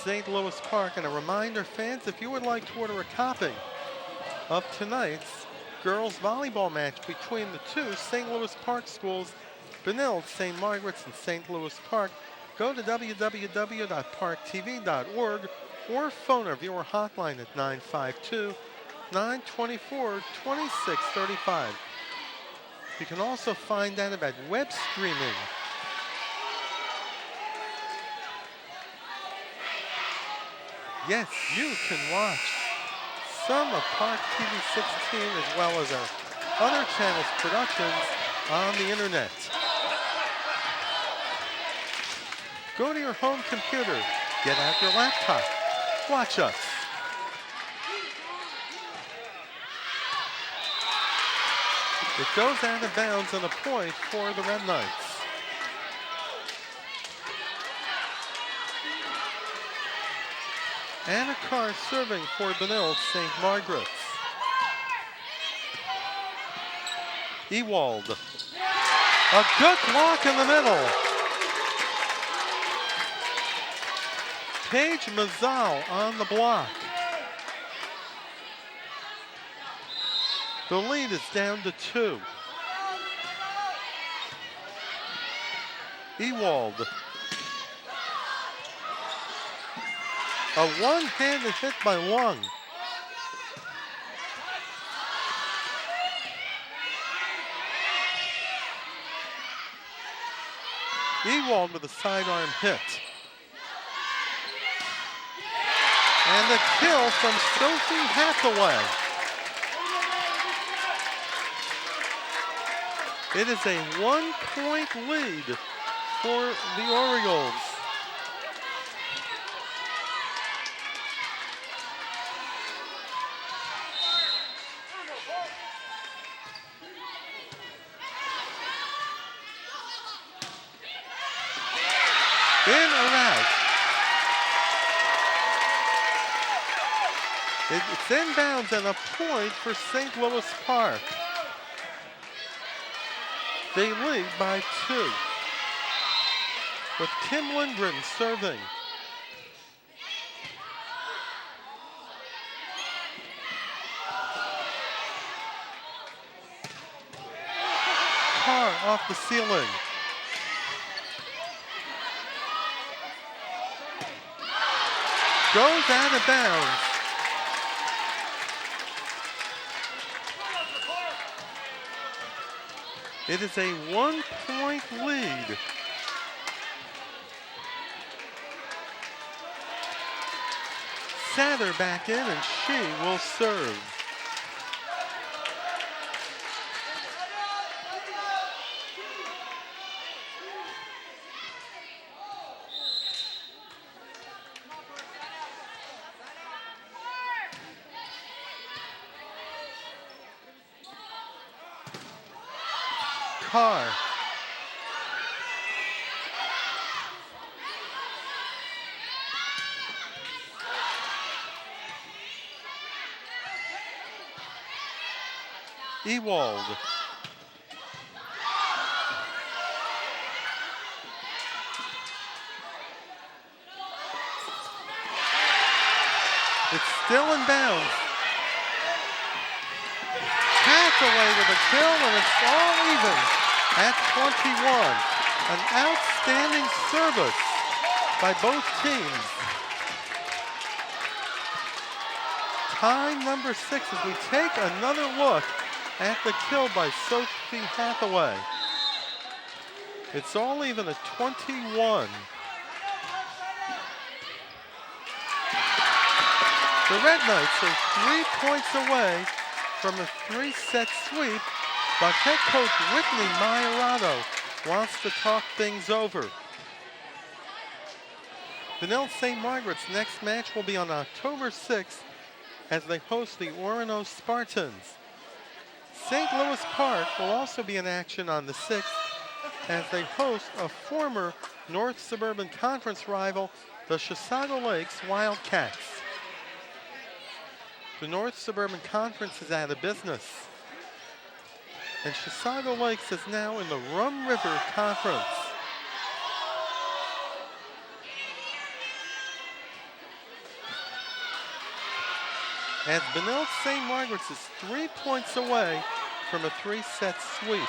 St. Louis Park. And a reminder, fans, if you would like to order a copy of tonight's girls volleyball match between the two St. Louis Park schools, Benilde, St. Margaret's, and St. Louis Park, go to www.parktv.org or phone our viewer hotline at 952-924-2635. You can also find that about web streaming. Yes, you can watch some of ParkTV 16 as well as our other channels' productions on the internet. Go to your home computer, get out your laptop, watch us. It goes out of bounds on a point for the Red Knights. Anna Carr serving for Benilde-St. Margaret's. Ewald. A good block in the middle. Paige Mazzal on the block. The lead is down to 2. Ewald. A one-handed hit by Lung. Ewald with a sidearm hit. And a kill from Sophie Hathaway. It is a 1-point lead for the Orioles. In or out? It's inbounds and a point for St. Louis Park. They lead by 2. With Kim Lindgren serving. Carr off the ceiling. Goes out of bounds. It is a 1-point lead. Sather back in and she will serve. Carr. Ewald. It's still in bounds. Hathaway with a kill, and it's all even at 21. An outstanding service by both teams. Tie number 6 as we take another look at the kill by Sophie Hathaway. It's all even at 21. The Red Knights are 3 points away from a 3-set sweep, but head coach Whitney Majorado wants to talk things over. Benilde-St. Margaret's next match will be on October 6th as they host the Orono Spartans. St. Louis Park will also be in action on the 6th as they host a former North Suburban Conference rival, the Chisago Lakes Wildcats. The North Suburban Conference is out of business, and Chisago Lakes is now in the Rum River Conference. as Benilde-St. Margaret's is 3 points away from a 3-set sweep.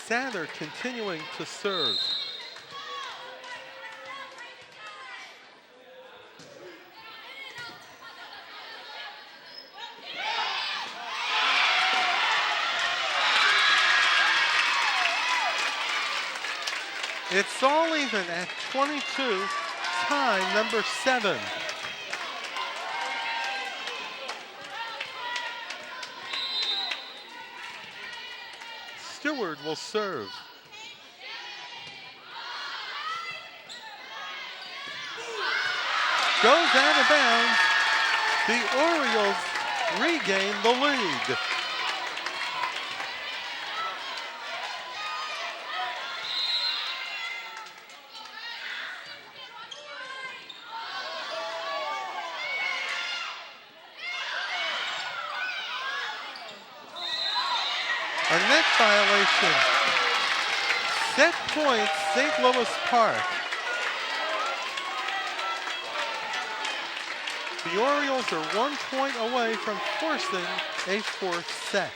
Sather continuing to serve. It's all even at 22, tie number 7. Stewart will serve. Goes out of bounds. The Orioles regain the lead. A net violation. Set point, St. Louis Park. The Orioles are 1 point away from forcing a 4th set.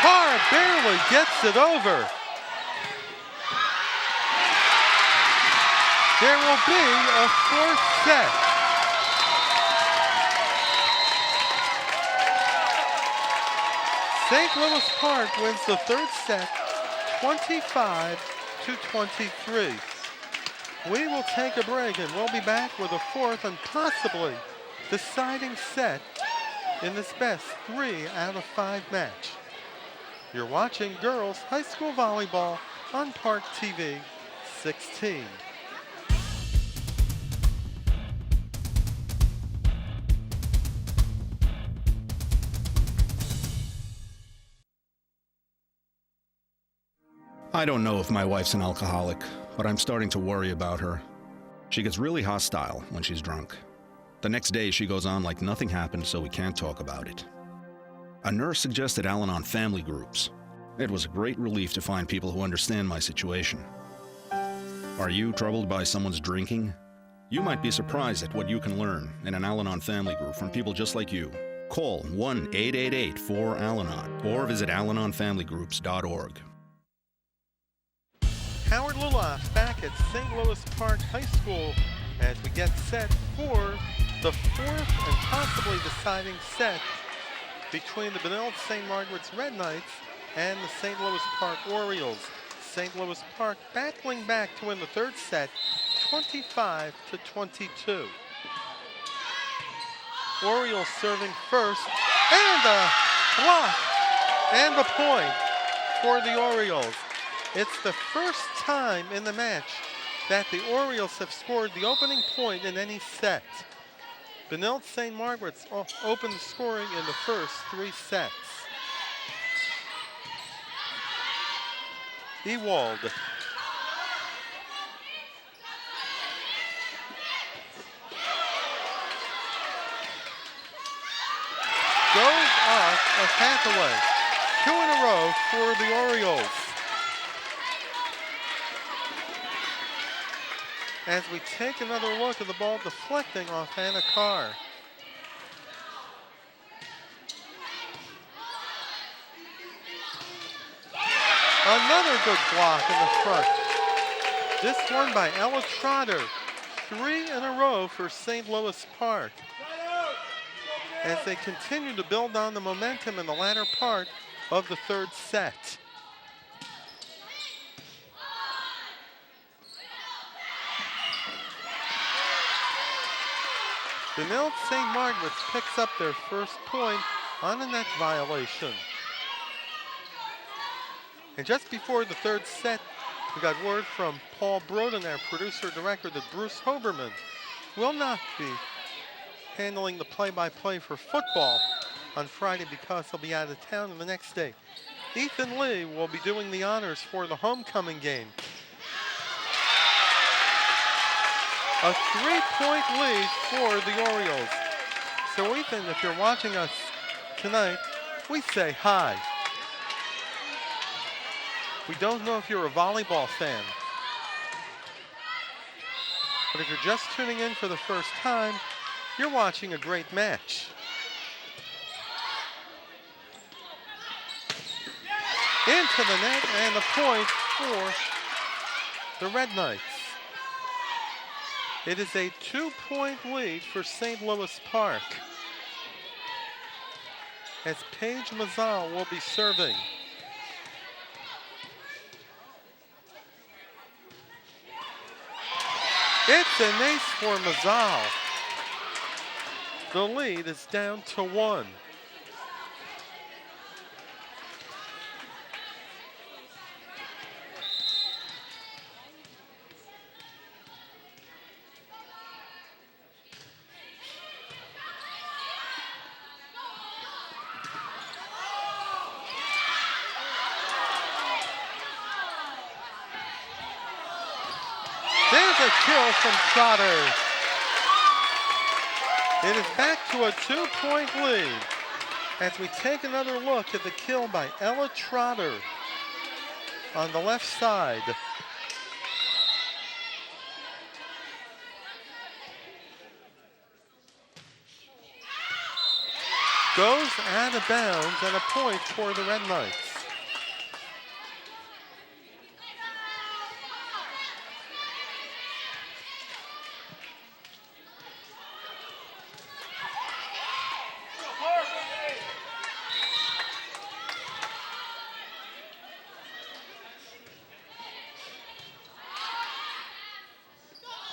Carr barely gets it over. There will be a 4th set. St. Louis Park wins the 3rd set, 25-23. We will take a break and we'll be back with a 4th and possibly deciding set in this best 3 out of 5 match. You're watching girls high school volleyball on ParkTV 16. I don't know if my wife's an alcoholic, but I'm starting to worry about her. She gets really hostile when she's drunk. The next day she goes on like nothing happened, so we can't talk about it. A nurse suggested Al-Anon family groups. It was a great relief to find people who understand my situation. Are you troubled by someone's drinking? You might be surprised at what you can learn in an Al-Anon family group from people just like you. Call 1-888-4-AL-ANON or visit alanonfamilygroups.org. Howard Luloff back at St. Louis Park High School as we get set for the 4th and possibly deciding set between the Benilde-St. Margaret's Red Knights and the St. Louis Park Orioles. St. Louis Park battling back to win the 3rd set, 25-22. Orioles serving first, and a block, and a point for the Orioles. It's the first time in the match that the Orioles have scored the opening point in any set. Benilde-St. Margaret's opened scoring in the first 3 sets. Ewald. Goes off of Hathaway. 2 in a row for the Orioles. As we take another look at the ball deflecting off Hannah Carr. Another good block in the front. This one by Ella Trotter. 3 in a row for St. Louis Park. As they continue to build on the momentum in the latter part of the 3rd set. Benilde-St. Margaret's picks up their first point on a net violation. And just before the 3rd set, we got word from Paul Broden, our producer-director, that Bruce Hoberman will not be handling the play-by-play for football on Friday because he'll be out of town the next day. Ethan Lee will be doing the honors for the homecoming game. A 3-point lead for the Orioles. So Ethan, if you're watching us tonight, we say hi. We don't know if you're a volleyball fan, but if you're just tuning in for the first time, you're watching a great match. Into the net and a point for the Red Knights. It is a 2-point lead for St. Louis Park, as Paige Mazal will be serving. It's an ace for Mazal. The lead is down to 1. There's a kill from Trotter. It is back to a 2-point lead as we take another look at the kill by Ella Trotter on the left side. Goes out of bounds and a point for the Red Knights.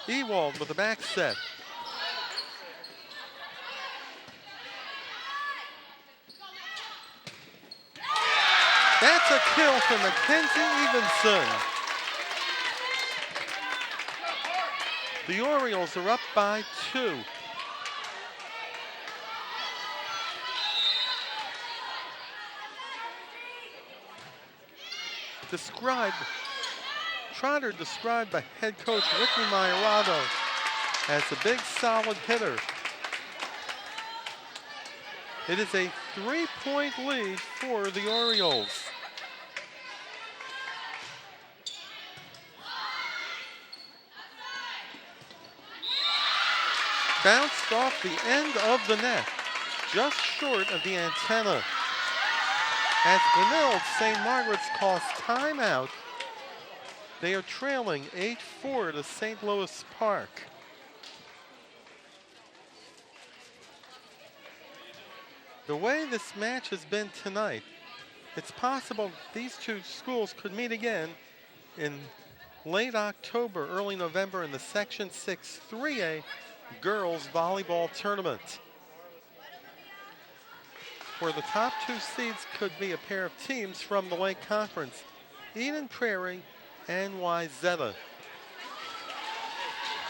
Ewald with the back set. That's a kill from Mackenzie Evenson. The Orioles are up by 2. Trotter described by head coach Ricky Mayorado as a big, solid hitter. It is a 3-point lead for the Orioles. Bounced off the end of the net, just short of the antenna. As Benilde-St. Margaret's calls timeout, they are trailing 8-4 to St. Louis Park. The way this match has been tonight, it's possible these two schools could meet again in late October, early November in the Section 6 3A girls volleyball tournament, where the top 2 seeds could be a pair of teams from the Lake Conference, Eden Prairie and Wyzetta.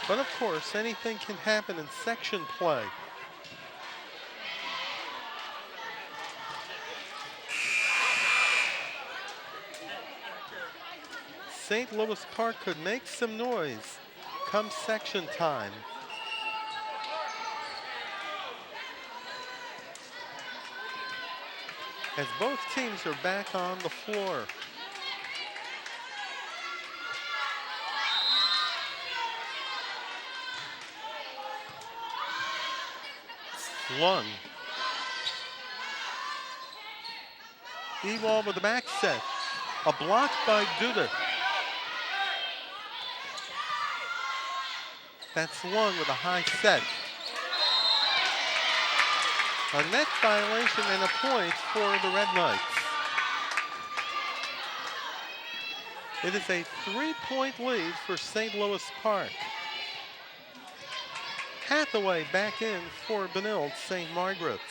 But of course, anything can happen in section play. St. Louis Park could make some noise come section time. As both teams are back on the floor. Lung. Ewald with the back set. A block by Duda. That's Lung with a high set. A net violation and a point for the Red Knights. It is a 3-point lead for St. Louis Park. Hathaway back in for Benilde-St. Margaret's.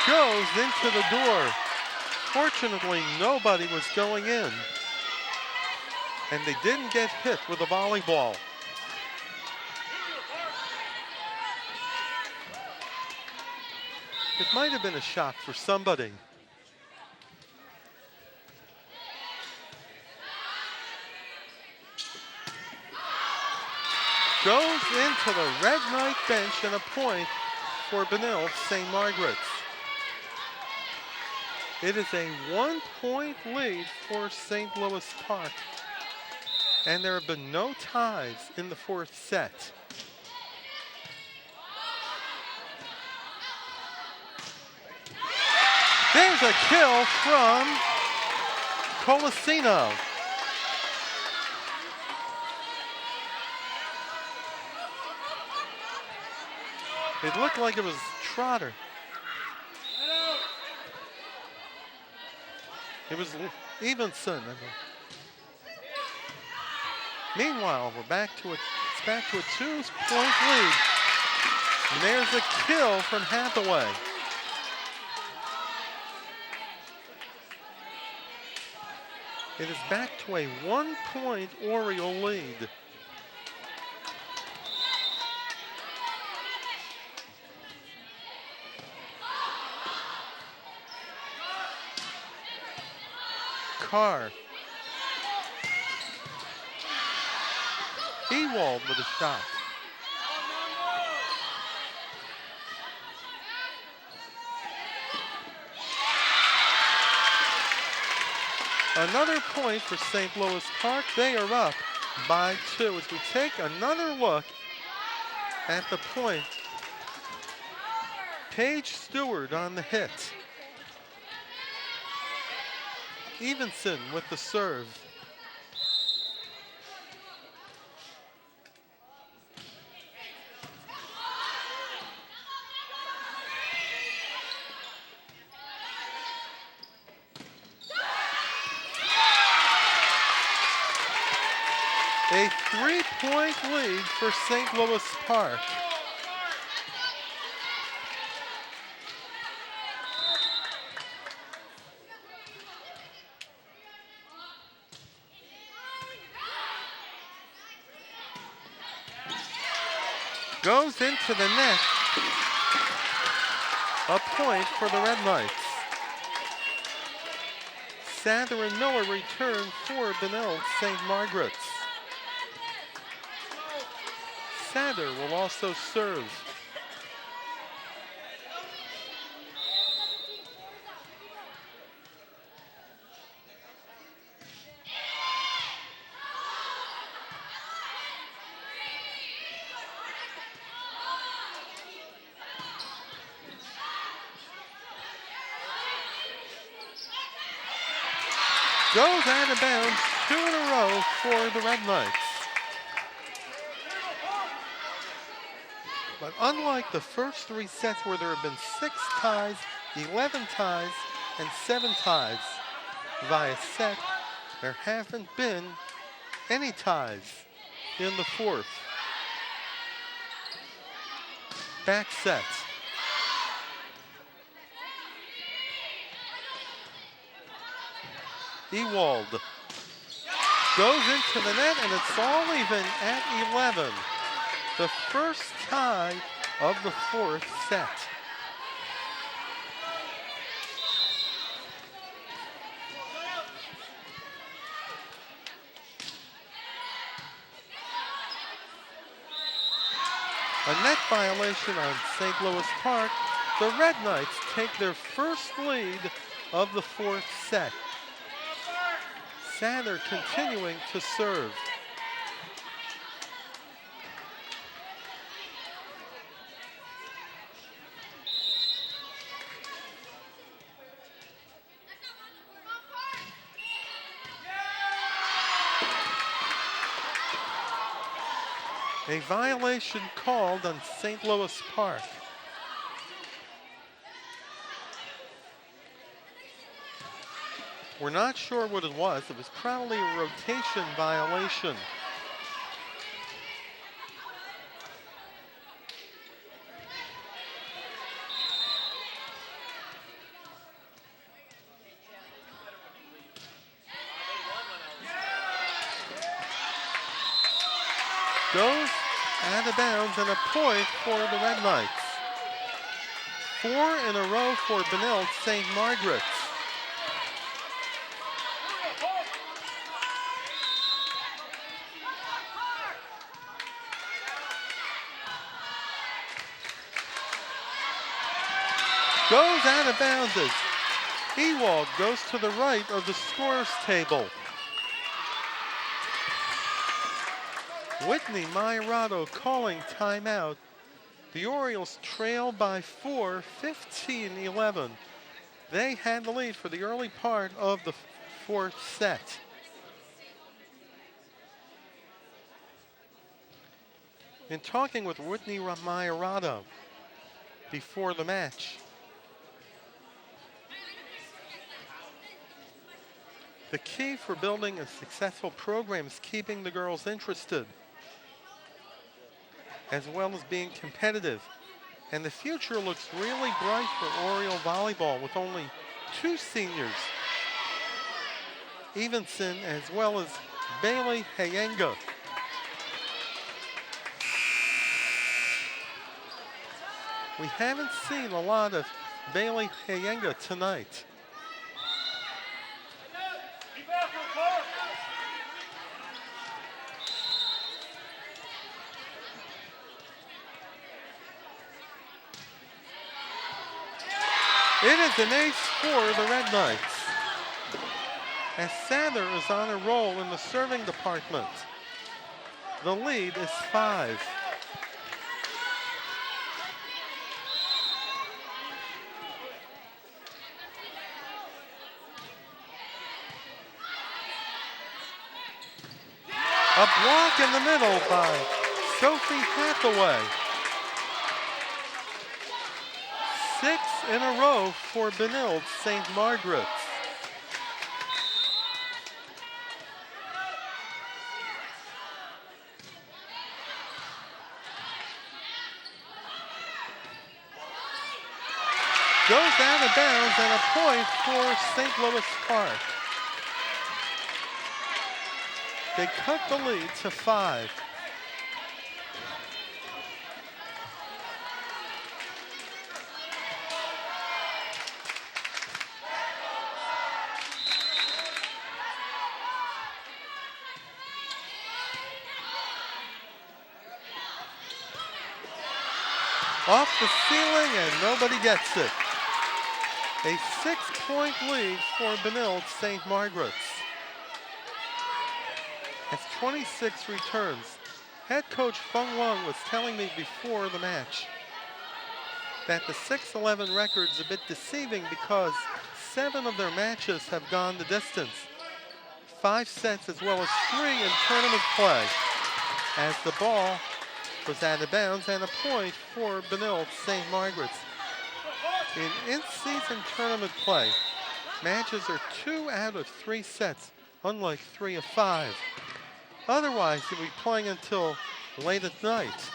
Goes into the door. Fortunately, nobody was going in. And they didn't get hit with a volleyball. It might have been a shock for somebody. Goes into the red knight bench and a point for Benilde-St. Margaret's. It is a 1-point lead for St. Louis Park. And there have been no ties in the fourth set. There's a kill from Colasino. It looked like it was Trotter. It was Evenson. Meanwhile, it's back to a 2-point lead. And there's a kill from Hathaway. It is back to a 1-point Oriole lead. Carr. Ewald with a shot. Another point for St. Louis Park. They are up by 2 as we take another look at the point. Paige Stewart on the hit. Evenson with the serve. A 3-point lead for St. Louis Park. Goes into the net. A point for the Red Knights. Sather and Miller return for Benilde-St. Margaret's. Sather will also serve. Goes out of bounds 2 in a row for the Red Knights. But unlike the first 3 sets where there have been 6 ties, 11 ties, and 7 ties via set, there haven't been any ties in the fourth. Back set. Ewald goes into the net, and it's all even at 11. The first tie of the fourth set. A net violation on St. Louis Park. The Red Knights take their first lead of the fourth set. Sather continuing to serve. A violation called on St. Louis Park. We're not sure what it was. It was probably a rotation violation. Goes out of bounds and a point for the Red Knights. 4 in a row for Benilde-St. Margaret's. Goes out of bounds as Ewald goes to the right of the scores table. Whitney Mayorado calling timeout. The Orioles trail by 4, 15-11. They had the lead for the early part of the fourth set. In talking with Whitney Mayorado before the match, the key for building a successful program is keeping the girls interested, as well as being competitive. And the future looks really bright for Oriole volleyball with only 2 seniors, Evenson as well as Bailey Hayenga. We haven't seen a lot of Bailey Hayenga tonight. It is an ace for the Red Knights, as Sather is on a roll in the serving department. The lead is 5. A block in the middle by Sophie Hathaway. 6 in a row for Benilde-St. Margaret's. Goes out of bounds and a point for St. Louis Park. They cut the lead to 5. Off the ceiling and nobody gets it. A 6-point lead for Benilde-St. Margaret's. As 26 returns. Head coach Feng Wang was telling me before the match that the 6-11 record's a bit deceiving because 7 of their matches have gone the distance. 5 sets as well as 3 in tournament play. As the ball was out of bounds and a point for Benilde-St. Margaret's. In in-season tournament play, matches are 2 out of 3 sets, unlike 3 of 5. Otherwise, you'll be playing until late at night.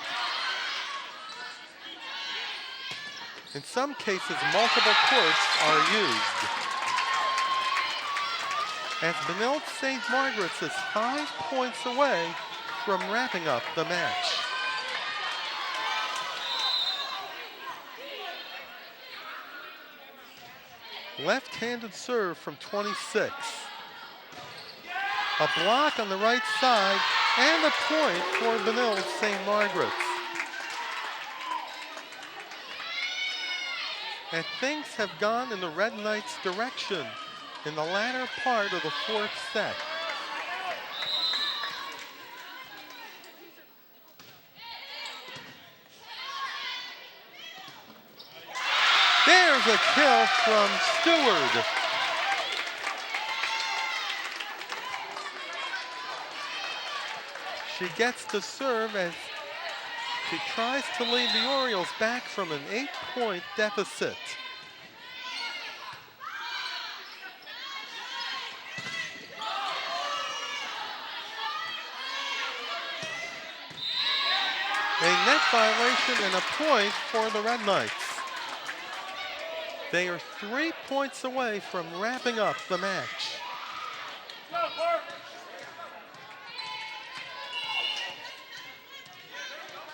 In some cases, multiple courts are used. As Benilde-St. Margaret's is 5 points away from wrapping up the match. Left-handed serve from 26. A block on the right side and a point for Benilde-St. Margaret's. And things have gone in the Red Knights' direction in the latter part of the fourth set. There's a kill from Stewart. She gets to serve as she tries to lead the Orioles back from an 8-point deficit. A net violation and a point for the Red Knights. They are 3 points away from wrapping up the match.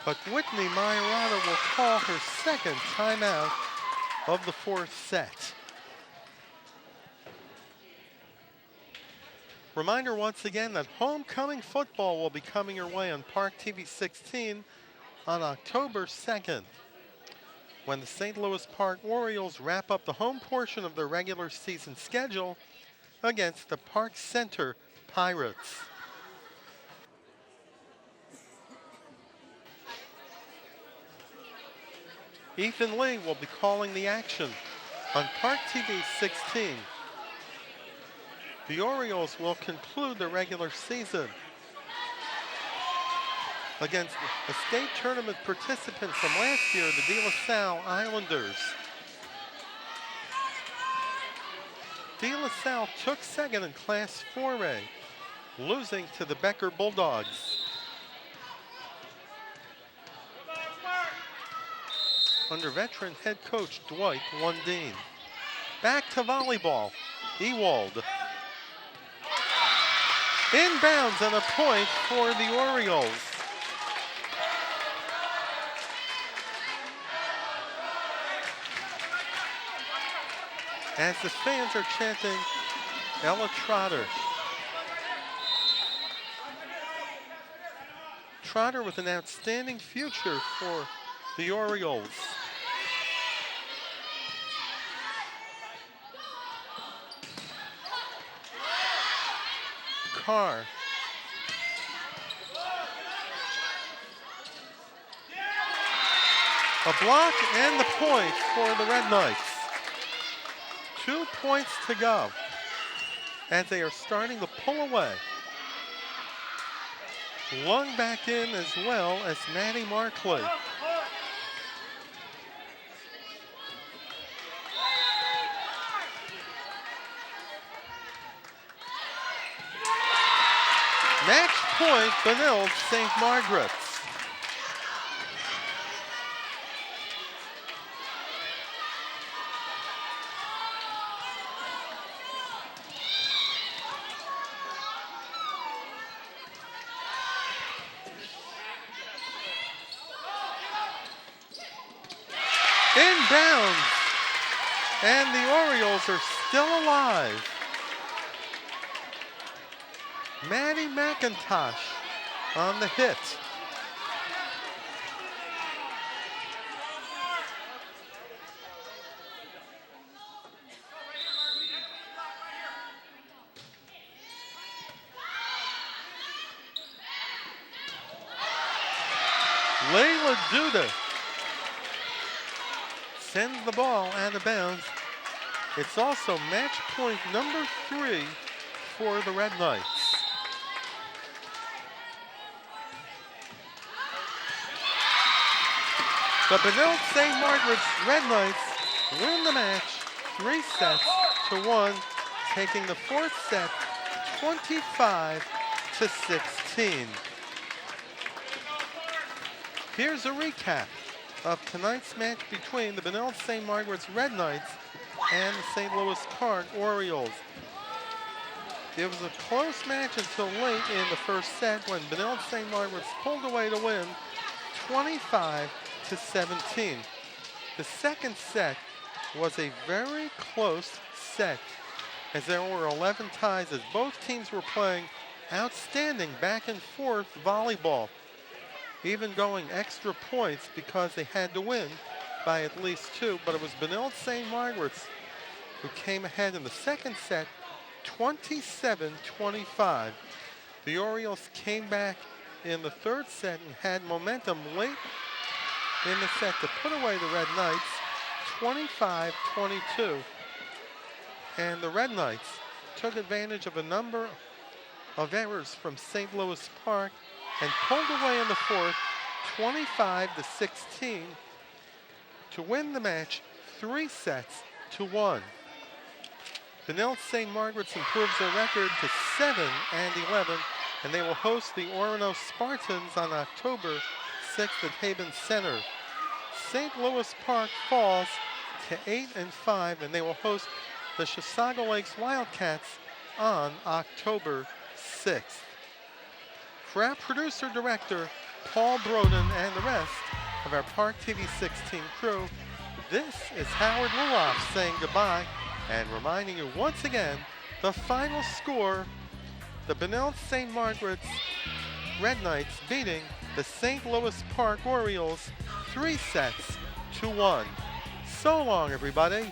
But Whitney Mayorado will call her second timeout of the fourth set. Reminder once again that homecoming football will be coming your way on ParkTV 16 on October 2nd, when the St. Louis Park Orioles wrap up the home portion of their regular season schedule against the Park Center Pirates. Ethan Lee will be calling the action on ParkTV 16. The Orioles will conclude the regular season against the state tournament participants from last year, the De La Islanders. De La took second in Class 4A, losing to the Becker Bulldogs. Under veteran head coach Dwight Lundeen. Back to volleyball, Ewald. Inbounds and a point for the Orioles. As the fans are chanting Ella Trotter. Trotter with an outstanding future for the Orioles. Carr. A block and the point for the Red Knights. 2 points to go as they are starting to pull away. Lung back in as well as Maddie Markley. Match point, Benilde-St. Margaret's. Inbounds, and the Orioles are still alive. Maddie McIntosh on the hit. Layla Duda sends the ball out of bounds. It's also match point number 3 for the Red Knights. The Benilde-St. Margaret's Red Knights win the match 3-1, taking the fourth set 25-16. Here's a recap of tonight's match between the Benilde-St. Margaret's Red Knights and the St. Louis Park Orioles. It was a close match until late in the first set when Benilde-St. Margaret's pulled away to win 25-17. The second set was a very close set as there were 11 ties as both teams were playing outstanding back and forth volleyball, even going extra points because they had to win by at least 2, but it was Benilde-St. Margaret's who came ahead in the second set 27-25. The Orioles came back in the third set and had momentum late in the set to put away the Red Knights 25-22. And the Red Knights took advantage of a number of errors from St. Louis Park and pulled away in the fourth 25-16 to win the match 3-1. Benilde-St. Margaret's improves their record to 7-11, and they will host the Orono Spartans on October 6th at Haben Center. St. Louis Park falls to 8-5, and they will host the Chisago Lakes Wildcats on October 6th. For our producer-director, Paul Broden, and the rest of our ParkTV 16 crew, this is Howard Luloff saying goodbye and reminding you once again the final score, the Benilde-St. Margaret's Red Knights beating the St. Louis Park Orioles 3 sets to 1. So long, everybody.